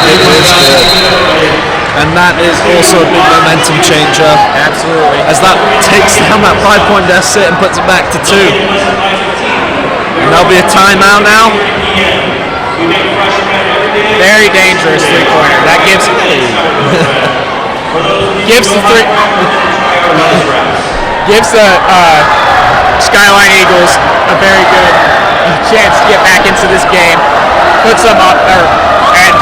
It is good. And that is also a big momentum changer. Absolutely. As that takes down that 5-point deficit and puts it back to 2. And there'll be a timeout now. Very dangerous 3-pointer. That gives the Skyline Eagles a very good chance to get back into this game. Puts them up there, and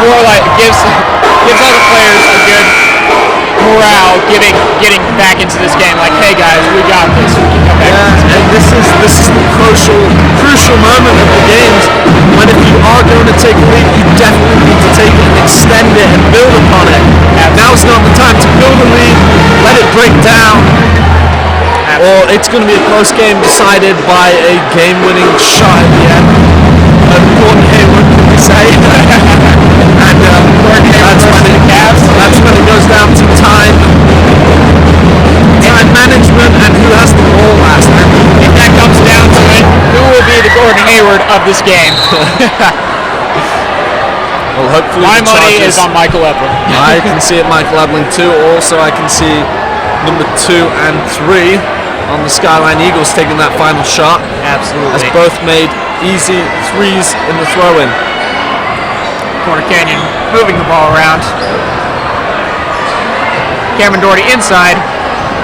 more like gives all the players a good morale, getting back into this game. Like, hey guys, we got this. We can come back. Yeah, and this is the crucial moment of the games. When if you are going to take a lead, you definitely need to take it and extend it and build upon it. Now's not the time to build a lead, let it break down, or it's going to be a close game decided by a game-winning shot at the end. Gordon Hayward, can we say? And that's when it goes down to time management and who has the ball last. And if that comes down to it, who will be the Gordon Hayward of this game? Well, hopefully my money is on Michael Ebling. I can see it Michael Ebling too. Also, I can see number 2 and 3 on the Skyline Eagles taking that final shot. Absolutely. As both made easy 3s in the throw-in. Corner Canyon moving the ball around. Cameron Doherty inside,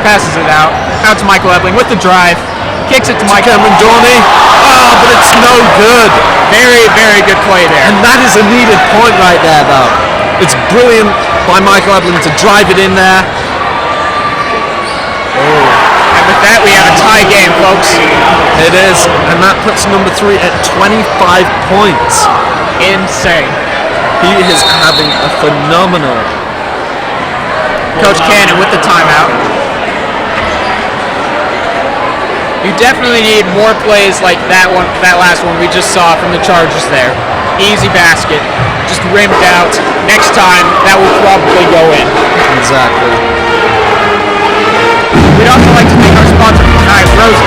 passes it out to Michael Ebling with the drive, kicks it to Michael Cameron Doherty. Oh, but it's no good. Very, very good play there. And that is a needed point right there, though. It's brilliant by Michael Eblin to drive it in there. And with that, we have a tie game, folks. It is, and that puts number 3 at 25 points. Insane. He is having a phenomenal. Coach Cannon with the timeout. You definitely need more plays like that last one we just saw from the Chargers there. Easy basket, just rimmed out. Next time, that will probably go in. Exactly. We'd also like to thank our sponsor for tonight, Rose.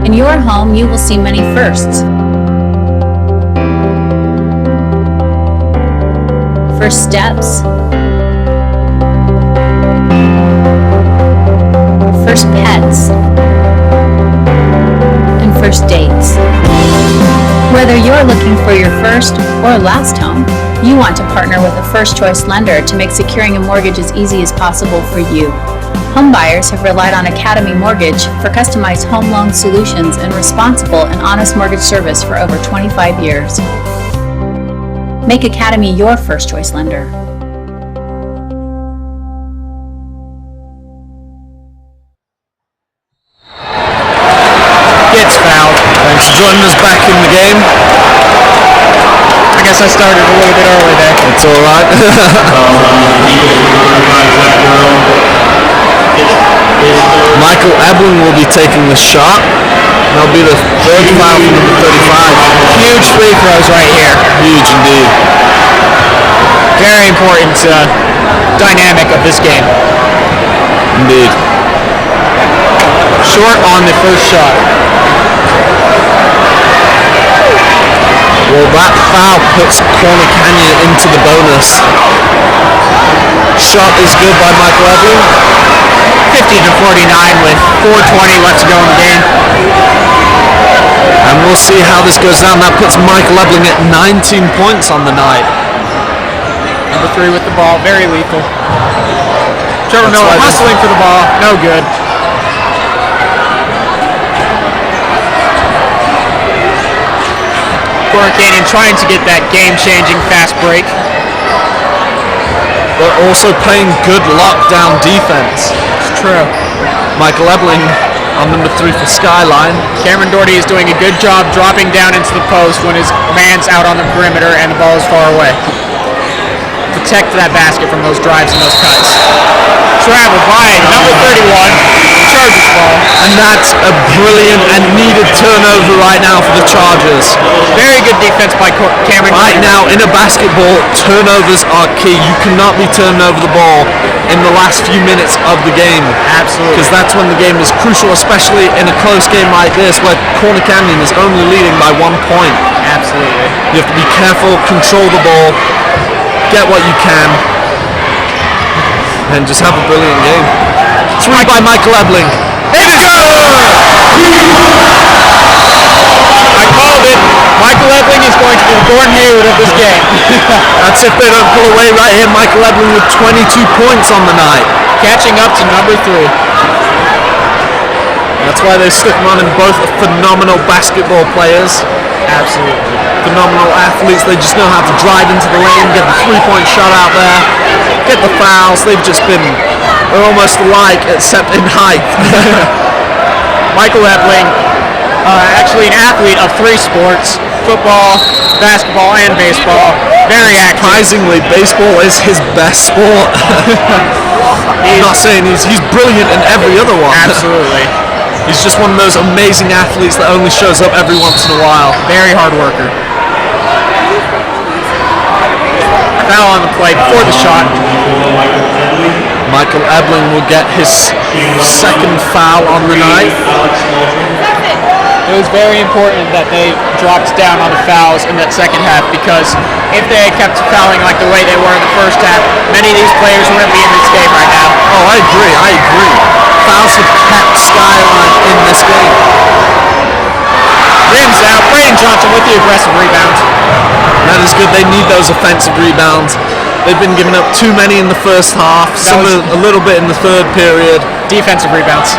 In your home, you will see many firsts. First steps. First pets. And first dates. Whether you're looking for your first or last home, you want to partner with a first-choice lender to make securing a mortgage as easy as possible for you. Home buyers have relied on Academy Mortgage for customized home loan solutions and responsible and honest mortgage service for over 25 years. Make Academy your first choice lender. Gets fouled. Thanks for joining us back in the game. I guess I started a little bit early there. It's all right. Michael Eblin will be taking the shot. That'll be the third foul from number 35. Huge free throws right here. Huge indeed. Very important dynamic of this game. Indeed. Short on the first shot. Well, that foul puts Corner Canyon into the bonus. Shot is good by Michael Eblin. 50-49 with 4:20 left to go in the game. And we'll see how this goes down. That puts Michael Eblin at 19 points on the night. Number 3 with the ball, very lethal. Trevor That's Miller right. hustling for the ball, no good. Corner Canyon trying to get that game-changing fast break. But also playing good lockdown defense. It's true. Michael Eblin on number 3 for Skyline. Cameron Doherty is doing a good job dropping down into the post when his man's out on the perimeter and the ball is far away. Protect that basket from those drives and those cuts. Traveled by number 31, Chargers ball. And that's a brilliant and needed turnover right now for the Chargers. Very good defense by Cameron. Right now in a basketball, turnovers are key. You cannot be turning over the ball in the last few minutes of the game. Absolutely. Because that's when the game is crucial, especially in a close game like this where Corner Canyon is only leading by 1 point. Absolutely. You have to be careful, control the ball, get what you can, and just have a brilliant game. 3 by Michael Eblin. It is over! I called it. Michael Eblin is going to be the Gordon Hayward of this game. That's if they don't pull away right here. Michael Eblin with 22 points on the night. Catching up to number 3. That's why they stick him on, and both are phenomenal basketball players. Absolutely. Phenomenal athletes. They just know how to drive into the lane, get the three-point shot out there, get the fouls. They've just been, they're almost alike except in height. Michael Eblin, actually an athlete of 3 sports, football, basketball, and baseball. Very active. Surprisingly, baseball is his best sport. I'm not saying he's brilliant in every other one. Absolutely. He's just one of those amazing athletes that only shows up every once in a while. Very hard worker. Foul on the play before the shot. Michael Ebling will get his second foul on the night. It was very important that they dropped down on the fouls in that second half, because if they had kept fouling like the way they were in the first half, many of these players wouldn't be in this game right now. Oh, I agree. Fouls have kept Skyline in this game. Rims out. Braden Johnson with the aggressive rebound. That is good. They need those offensive rebounds. They've been giving up too many in the first half, a little bit in the third period. Defensive rebounds.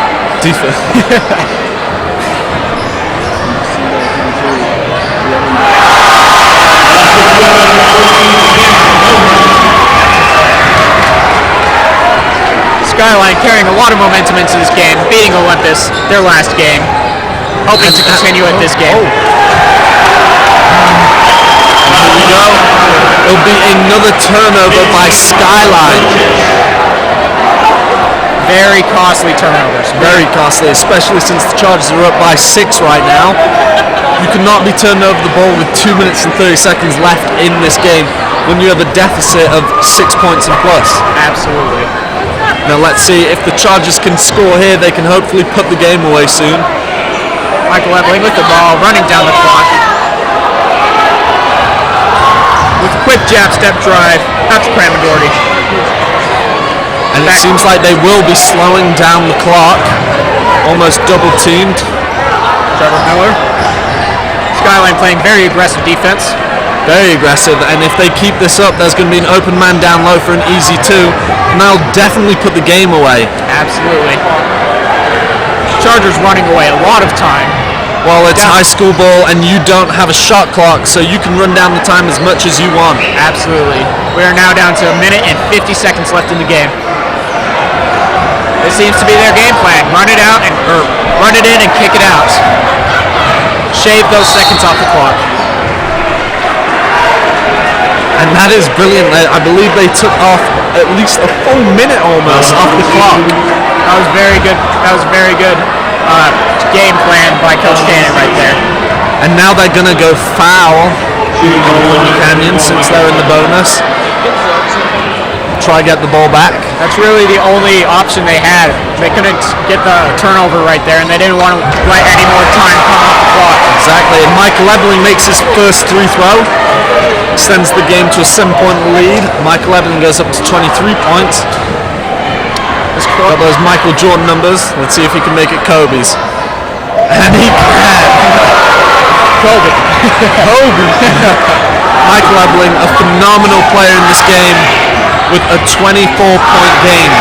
Skyline carrying a lot of momentum into this game, beating Olympus, their last game, hoping to continue at this game. Here we go. It'll be another turnover by Skyline. Very costly turnovers. Very costly, especially since the Chargers are up by 6 right now. You cannot be turning over the ball with 2 minutes and 30 seconds left in this game when you have a deficit of 6 points and plus. Absolutely. Now let's see if the Chargers can score here. They can hopefully put the game away soon. Michael Ebling with the ball, running down the clock. With a quick jab step drive, out to Cram Doherty. And it seems like they will be slowing down the clock. Almost double teamed. Trevor Miller. Skyline playing very aggressive defense. Very aggressive, and if they keep this up, there's going to be an open man down low for an easy 2, and they'll definitely put the game away. Absolutely. Chargers running away a lot of time. Well, it's high school ball, and you don't have a shot clock, so you can run down the time as much as you want. Absolutely. We are now down to 1 minute and 50 seconds left in the game. This seems to be their game plan. Run it out, or run it in and kick it out. Shave those seconds off the clock. And that is brilliant. I believe they took off at least a full minute almost off the clock. That was very good. That was very good game plan by Coach Cannon right there. And now they're going to go foul on Canyon since they're in the bonus. Try to get the ball back. That's really the only option they had. They couldn't get the turnover right there, and they didn't want to let any more time come off the clock. Exactly. And Michael Ebling makes his first 3 throw. Sends the game to a 7-point lead. Michael Ebling goes up to 23 points. Got those Michael Jordan numbers. Let's see if he can make it Kobe's. And he can. Kobe. Michael Ebling, a phenomenal player in this game with a 24-point game.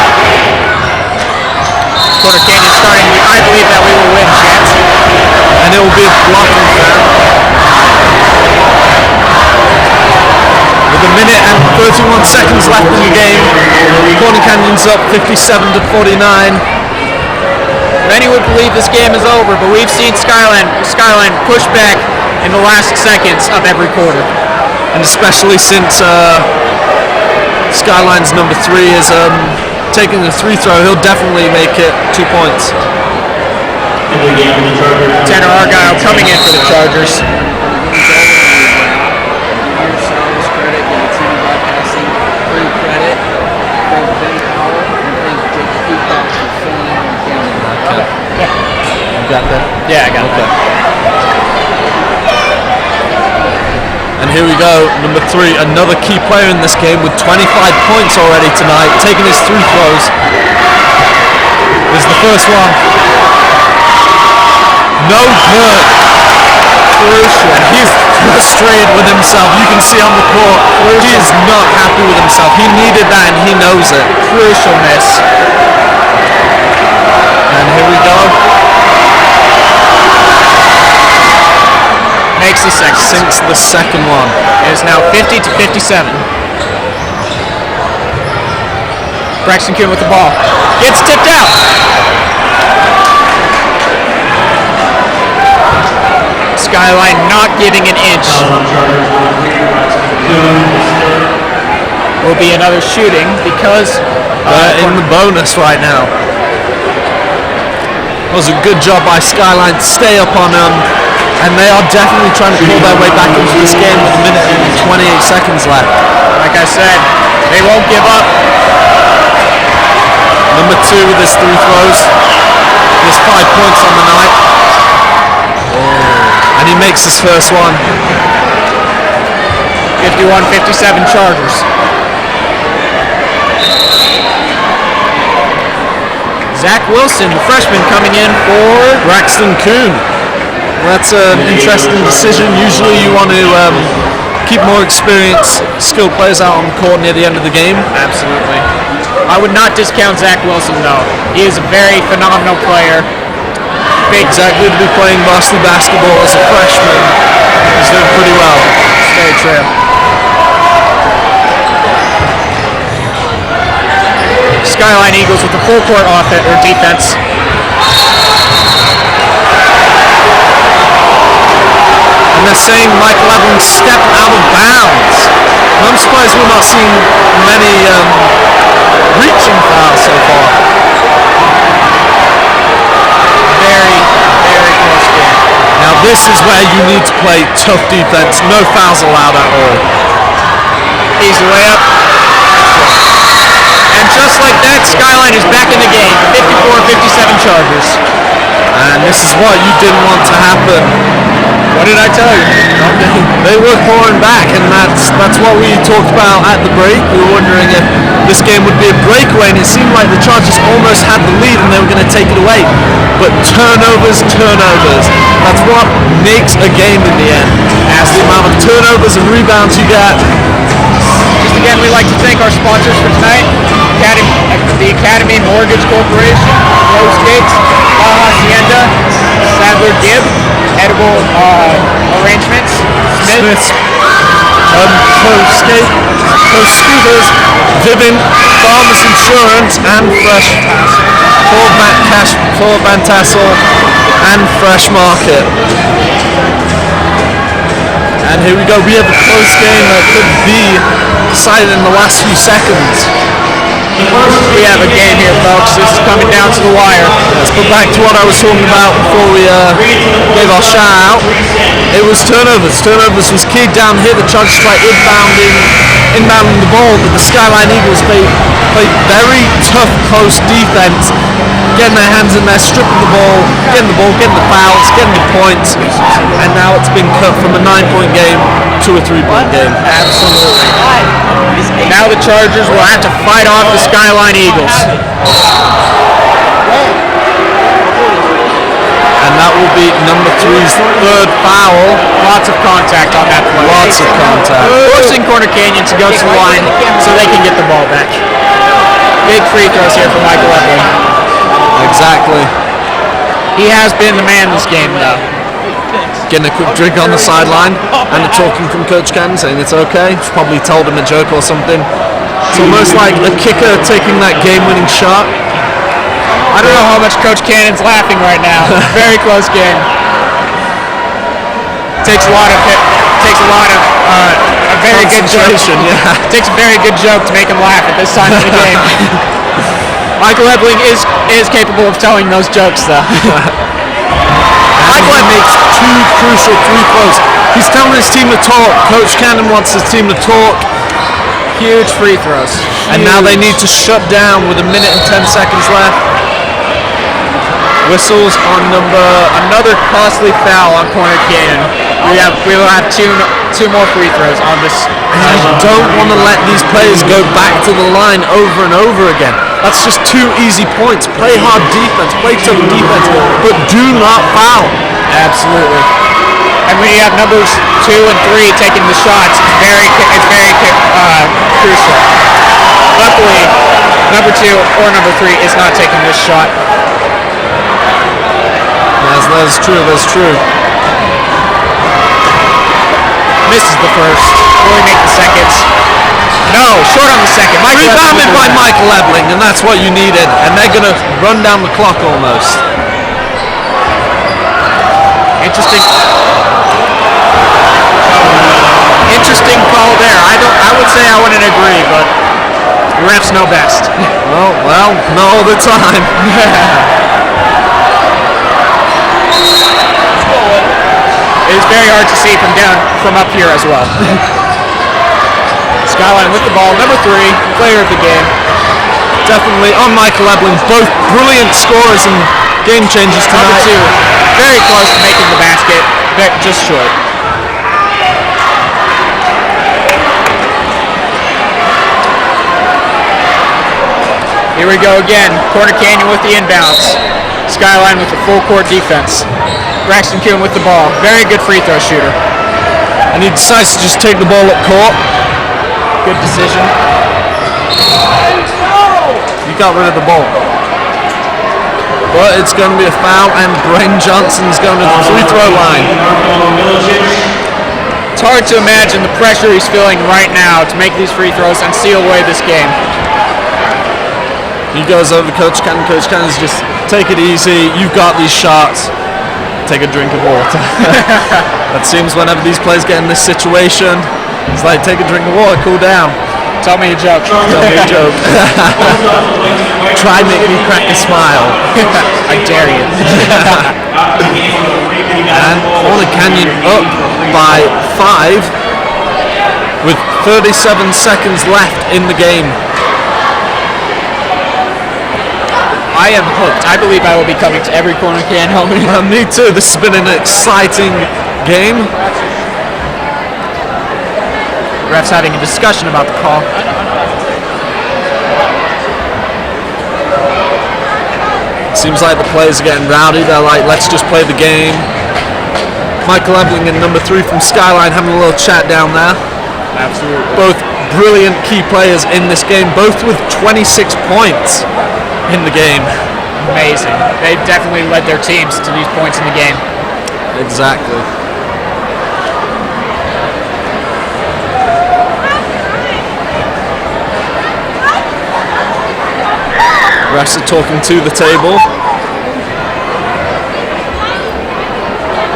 Porter Canyon starting. I believe that we will win, Chance. And it will be a blocking foul. With 1 minute and 31 seconds left in the game, Corner Canyon's up 57-49. Many would believe this game is over, but we've seen Skyline push back in the last seconds of every quarter. And especially since Skyline's number 3 is taking the 3 throw, he'll definitely make it 2 points. Tanner Argyle coming in for the Chargers. Got that? Yeah, I got that. And here we go, number 3, another key player in this game with 25 points already tonight, taking his 3 throws. This is the first one. No good. Crucial. He's frustrated with himself. You can see on the court, he is not happy with himself. He needed that and he knows it. Crucial miss. And here we go. Makes the second. Sinks the second one. It is now 50-57. Braxton Kuhn with the ball. Gets tipped out. Skyline not giving an inch. Will be another shooting because in the bonus right now. It was a good job by Skyline to stay up on them. And they are definitely trying to pull their way back into this game with 1 minute and 28 seconds left. Like I said, they won't give up. Number 2 with his 3 throws. He has 5 points on the night. And he makes his first one. 51-57 Chargers. Zach Wilson, the freshman, coming in for Braxton Kuhn. That's an interesting decision. Usually you want to keep more experienced, skilled players out on the court near the end of the game. Absolutely. I would not discount Zach Wilson, though. He is a very phenomenal player. Exactly, to be playing varsity basketball as a freshman. He's doing pretty well. It's very true. Skyline Eagles with the full court offense or defense. And they're saying Michael Evelyn stepped out of bounds. And I'm surprised we're not seeing many reaching fouls so far. Very, very close game. Now this is where you need to play tough defense. No fouls allowed at all. Easy layup. And just like that, Skyline is back in the game. 54-57 Chargers. And this is what you didn't want to happen. What did I tell you? They were pouring back, and that's what we talked about at the break. We were wondering if this game would be a breakaway, and it seemed like the Chargers almost had the lead and they were going to take it away. But turnovers. That's what makes a game in the end. As the amount of turnovers and rebounds you get. Just again, we'd like to thank our sponsors for tonight. The Academy Mortgage Corporation, Rose Gates, La Hacienda, Sadler Gibb, Edible Arrangements, Smith's, Co-Scooters, Vivint, Farmers Insurance, and Fresh Ford Van Tassel, and Fresh Market. And here we go, we have a close game that could be decided in the last few seconds. We have a game here, folks. This is coming down to the wire. Let's go back to what I was talking about before we gave our shout out. It was turnovers. Turnovers was key down here. The Chargers tried inbounding the ball, but the Skyline Eagles played very tough, close defense, getting their hands in there, stripping the ball, getting the fouls, getting the points, and now it's been cut from a 9-point game to a 3-point game. Absolutely. Now the Chargers will have to fight off the Skyline Eagles. And that will be number 3's third foul. Lots of contact on that play. Lots of contact. Forcing Corner Canyon to go to the line so they can get the ball back. Big free throws here for Michael Evelyn. Exactly. He has been the man this game, though. Getting a quick drink on the sideline and a talking from Coach Cannon saying it's okay. He's probably told him a joke or something. It's almost like a kicker taking that game-winning shot. I don't know how much Coach Cannon's laughing right now. Very close game. Takes a lot of a very good joke. Yeah. Takes a very good joke to make him laugh at this time of the game. Michael Ebeling is capable of telling those jokes, though. Michael makes 2 crucial free throws. He's telling his team to talk. Coach Cannon wants his team to talk. Huge free throws. And now they need to shut down with 1 minute and 10 seconds left. Whistles on another costly foul on Corner Canyon. We will have two more free throws on this. And you don't want to let these players go back to the line over and over again. That's just 2 easy points. Play hard defense, play tough defense, but do not foul. Absolutely. And when you have numbers 2 and 3 taking the shots, it's very crucial. Luckily, number 2 or number 3 is not taking this shot. That's true. Misses the first. Will he make the second? No, short on the second. Rebounded by Michael Ebeling, and that's what you needed. And they're going to run down the clock almost. Interesting call there. I would say I wouldn't agree, but the refs know best. Well, not all the time. It is very hard to see from up here as well. Skyline with the ball, number 3, player of the game. definitely on Michael Ebling. Both brilliant scorers and game changers Number tonight. 2, very close to making the basket, but just short. Here we go again. Corner Canyon with the inbounds. Skyline with the full court defense. Braxton Kuhn with the ball. Very good free throw shooter. And he decides to just take the ball up court. Good decision. He got rid of the ball. But it's going to be a foul, and Brain Johnson's going to the free throw line. It's hard to imagine the pressure he's feeling right now to make these free throws and seal away this game. He goes over to Coach Cannon. Coach Cannon's just, take it easy. You've got these shots. Take a drink of water. That seems whenever these players get in this situation, it's like, take a drink of water, cool down. Tell me a joke. Tell me a joke. Try make me crack a smile. I dare you. And Corner Canyon up by 5 with 37 seconds left in the game. I am hooked. I believe I will be coming to every Corner Canyon home. Me too. This has been an exciting game. Ref's having a discussion about the call. Seems like the players are getting rowdy. They're like, let's just play the game. Michael Ebling and number 3 from Skyline having a little chat down there. Absolutely. Both brilliant key players in this game, both with 26 points in the game. Amazing. They've definitely led their teams to these points in the game. Exactly. Refs are talking to the table.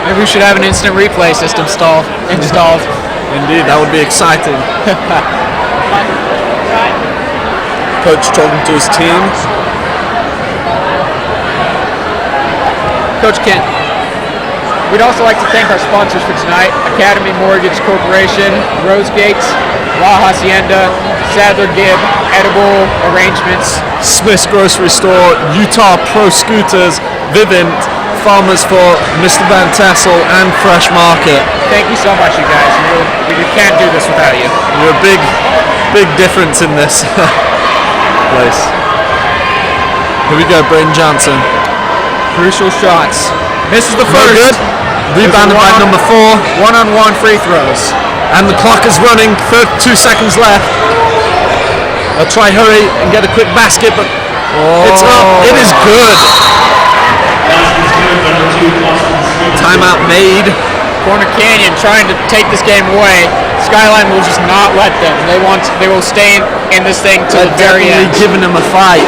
Maybe we should have an instant replay system installed. Indeed, that would be exciting. Coach talking to his team. Coach Kent, we'd also like to thank our sponsors for tonight: Academy Mortgage Corporation, Rose Gates, La Hacienda, Sadler Gibb, Edible Arrangements, Smith's Grocery Store, Utah Pro Scooters, Vivint, Farmers for Mr. Van Tassel, and Fresh Market. Thank you so much, you guys. We can't do this without you. You're a big difference in this place. Here we go, Brain Johnson. Crucial shots. Misses the No first. good. Rebounded by number 4. One-on-one free throws. And the clock is running. 2 seconds left. I'll try hurry and get a quick basket, but it's up. It is good. Timeout made. Corner Canyon trying to take this game away. Skyline will just not let them. They will stay in this thing to the very end. Giving them a fight.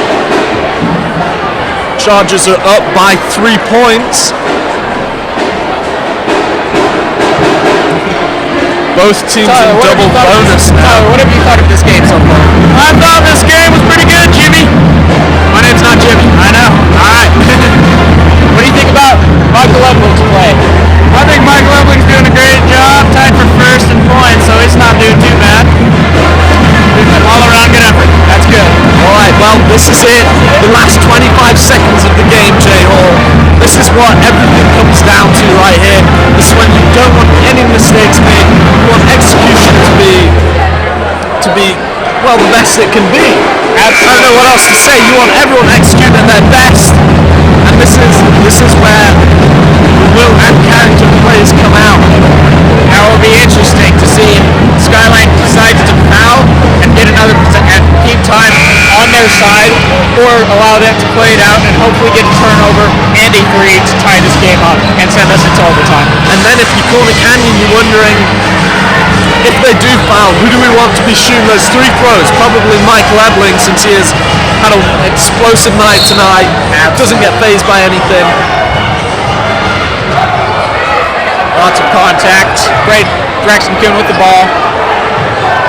Chargers are up by 3 points. Both teams in double bonus now. Tyler, what have you thought of this game so far? I thought this game was pretty good, Jimmy. My name's not Jimmy. I know. All right. What do you think about Michael Ebling's play? I think Michael Ebling's doing a great job. Tied for first in points, so he's not doing too bad. All around good effort. That's good. All right, well, this is it. The last 25 seconds of the game, Jay Hall. This is what everything comes down to right here. This is when you don't want any mistakes made. You want execution to be well, the best it can be. I don't know what else to say. You want everyone executing at their best. And this is where the will and character of players come out. Now it will be interesting to see if Skyline decides to foul and get another and keep time on their side, or allow them to play it out and hopefully get a turnover and a 3 to tie this game up and send us into overtime. And then if you call the Canyon, you're wondering, if they do foul, who do we want to be shooting those 3 throws? Probably Michael Ebling, since he has had an explosive night tonight. Doesn't get fazed by anything. Lots of contact. Great. Braxton Kuhn with the ball.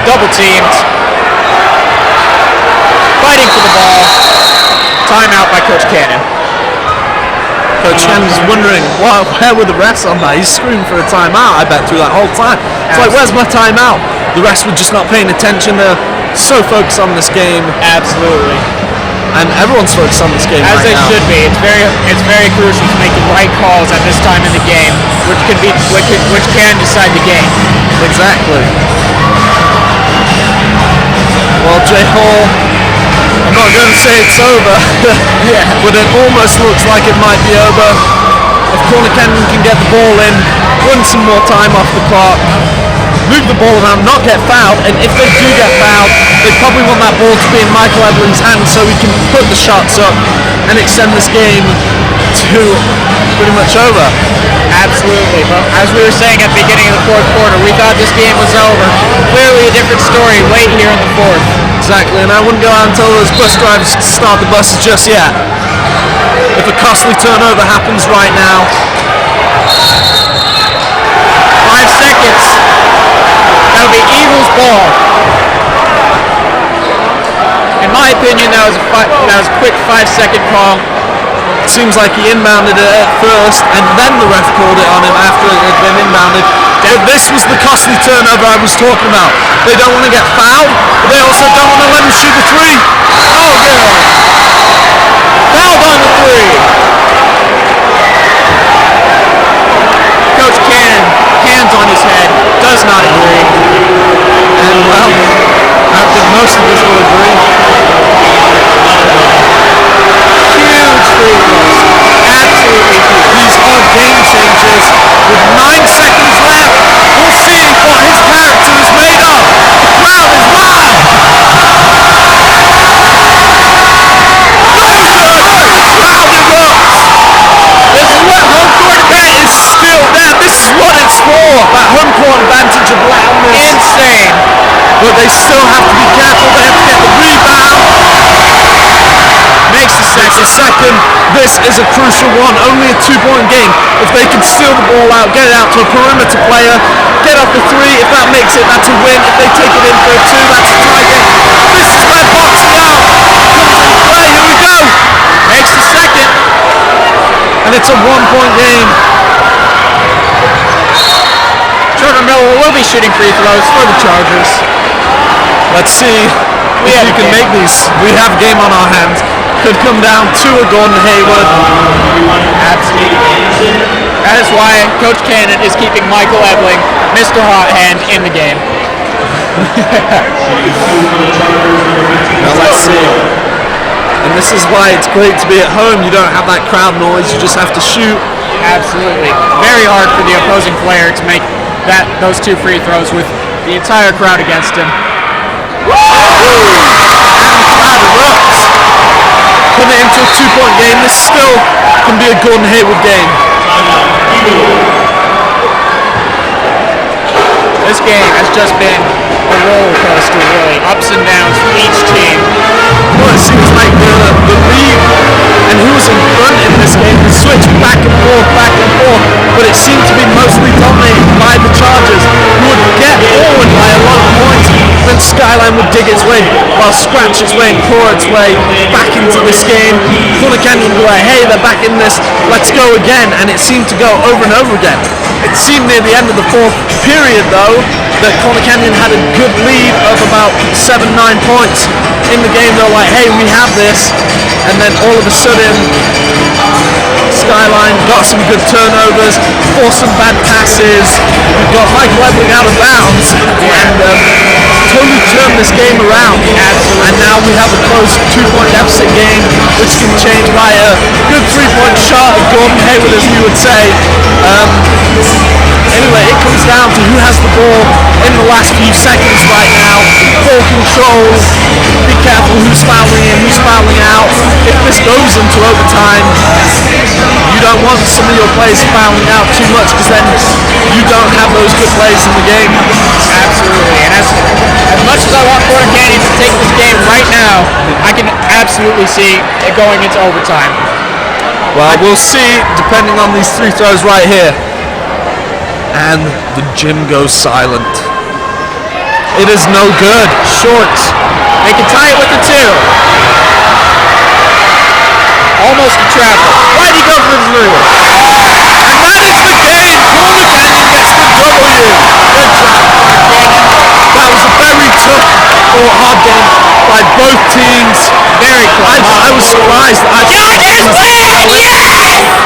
Double teamed. Fighting for the ball. Timeout by Coach Cannon. Coach Cannon's wondering, where were the refs on that? He's screaming for a timeout, I bet, through that whole time. It's like, where's my timeout? The refs were just not paying attention. They're so focused on this game. Absolutely. and everyone's focused on this game As right they now. should be. It's very crucial to make the right calls at this time in the game, which can decide the game. Exactly. Well, Jay Hall, I'm not going to say it's over, but it almost looks like it might be over. If Corner Canyon can get the ball in, win some more time off the clock, move the ball around, not get fouled, and if they do get fouled, they probably want that ball to be in Michael Evelyn's hands so he can put the shots up and extend this game to pretty much over. Absolutely, but as we were saying at the beginning of the fourth quarter, we thought this game was over. Clearly a different story late here in the fourth. Exactly, and I wouldn't go out and tell those bus drivers to start the buses just yet. If a costly turnover happens right now, 5 seconds. That'll be Eagles ball. In my opinion, that was a quick 5-second call. it seems like he inbounded it at first, and then the ref called it on him after it had been inbounded. But this was the costly turnover I was talking about. They don't want to get fouled, but they also don't want to let him shoot the three. Oh, good. Fouled on the three. Coach Cannon, hands on his head, does not agree. And well, I think most of us will agree. Huge free throws. Absolutely huge. These are game changers. With 9 seconds left, we'll see what his character is made of. The crowd is live. This is what home court advantage is still there. This is what it's for. That home court advantage of loudness. Insane. But they still have to be careful. They have to get the rebound. Makes the Second. This is a crucial one. Only a 2-point game. If they can steal the ball out, get it out to a perimeter player, get up the three. If that makes it, that's a win. If they take it in for a two, that's a tie game. This is where boxing out comes into play. Here we go. Makes the second. And it's a 1-point game. Trevor Miller will be shooting free throws for the Chargers. Let's see if you can make these. We have game on our hands. Could come down to a Gordon Hayward. Absolutely. That is why Coach Cannon is keeping Michael Ebling, Mr. Hot Hand, in the game. Now let's see. And this is why it's great to be at home. You don't have that crowd noise. You just have to shoot. Absolutely. Very hard for the opposing player to make those two free throws with the entire crowd against him. And the crowd erupts. Put it into a 2-point game. This still can be a Gordon Hayward game. This game has just been a roller coaster, really. Ups and downs for each team. Well, it seems like the lead and who was in front in this game was switching back and forth, but it seemed to be mostly dominated by the Chargers, who would get forward by a lot of points. Then Skyline would dig its way, while scratch its way and claw its way back into this game. Corner Canyon would go, hey, they're back in this, let's go again, and it seemed to go over and over again. It seemed near the end of the fourth period, though, that Corner Canyon had a good lead of about 7-9 points. In the game, they're like, hey, we have this, and then all of a sudden, Skyline got some good turnovers, forced some bad passes, we got Michael Ebling out of bounds, and totally turned this game around. And now we have a close 2-point deficit game, which can change by a good 3-point shot of Gordon Hayward, as you would say. Anyway, it comes down to who has the ball in the last few seconds right now. Ball control. Be careful who's fouling in, who's fouling out. If this goes into overtime, you don't want some of your players fouling out too much, because then you don't have those good plays in the game. Absolutely. And as much as I want Corner Canyon to take this game right now, I can absolutely see it going into overtime. Well, we'll see, depending on these free throws right here. And the gym goes silent. It is no good. Short. They can tie it with the two. Almost a trapper. Why'd he go for the three? And that is the game. Corner Canyon gets the W. Good job, Corner Canyon. That was a very tough fought, hard game by both teams. Very close. I was surprised.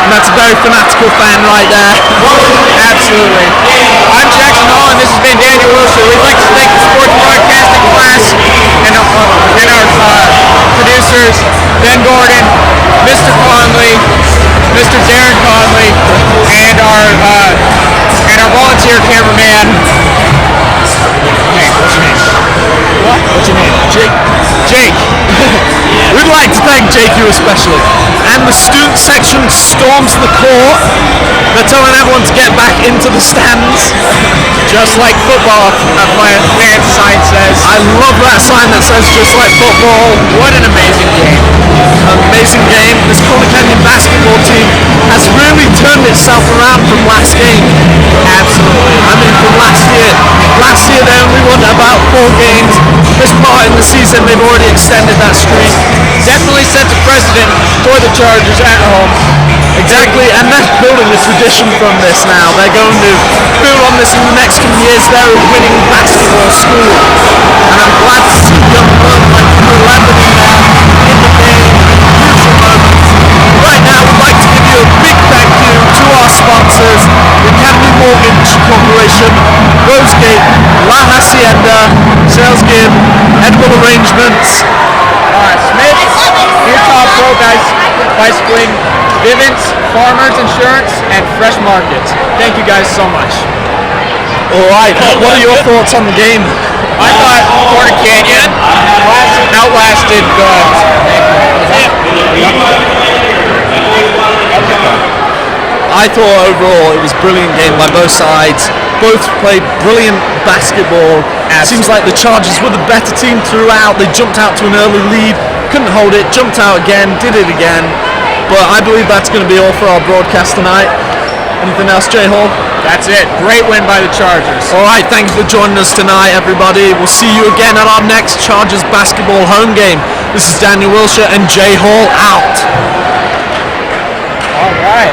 And that's a very fanatical fan right there. Absolutely. I'm Jackson Hall, and this has been Daniel Wilson. We'd like to thank the sports broadcasting class and our producers, Ben Gordon, Mr. Conley, Mr. Darren Conley, and our volunteer cameraman. Hey, what's your name? What? What's your name? Jake. Jake. We'd like to thank JQ especially. And the student section storms the court. They're telling everyone to get back into the stands. Just like football, my fan sign says. I love that sign that says just like football. What an amazing game. Amazing game. This Corner Canyon basketball team has really turned itself around from last game. Absolutely. I mean, from last year. Last year they only won about 4 games. This part in the season they've already extended that streak. Definitely sets a precedent for the Chargers at home. Exactly, and they're building a tradition from this now. They're going to build on this in the next few years. They're a winning basketball school. And I'm glad to see young men like number 11 in there in the game, crucial moments. Right now, we'd like to give you a big thank you to our sponsors, the Academy Mortgage Corporation, Rosegate, La Hacienda, Sales Gib, Edward Arrangements, Smith, Utah Pro Guys Bicycling, Vivint, Farmers Insurance, and Fresh Markets. Thank you guys so much. Alright, what are your thoughts on the game? I thought Corner Canyon outlasted the... I thought overall it was a brilliant game by both sides. Both played brilliant basketball. Seems like the Chargers were the better team throughout. They jumped out to an early lead, couldn't hold it, jumped out again, did it again. But I believe that's going to be all for our broadcast tonight. Anything else, Jay Hall? That's it. Great win by the Chargers. Alright, thank you for joining us tonight, everybody. We'll see you again at our next Chargers basketball home game. This is Daniel Wilshire and Jay Hall out. All right.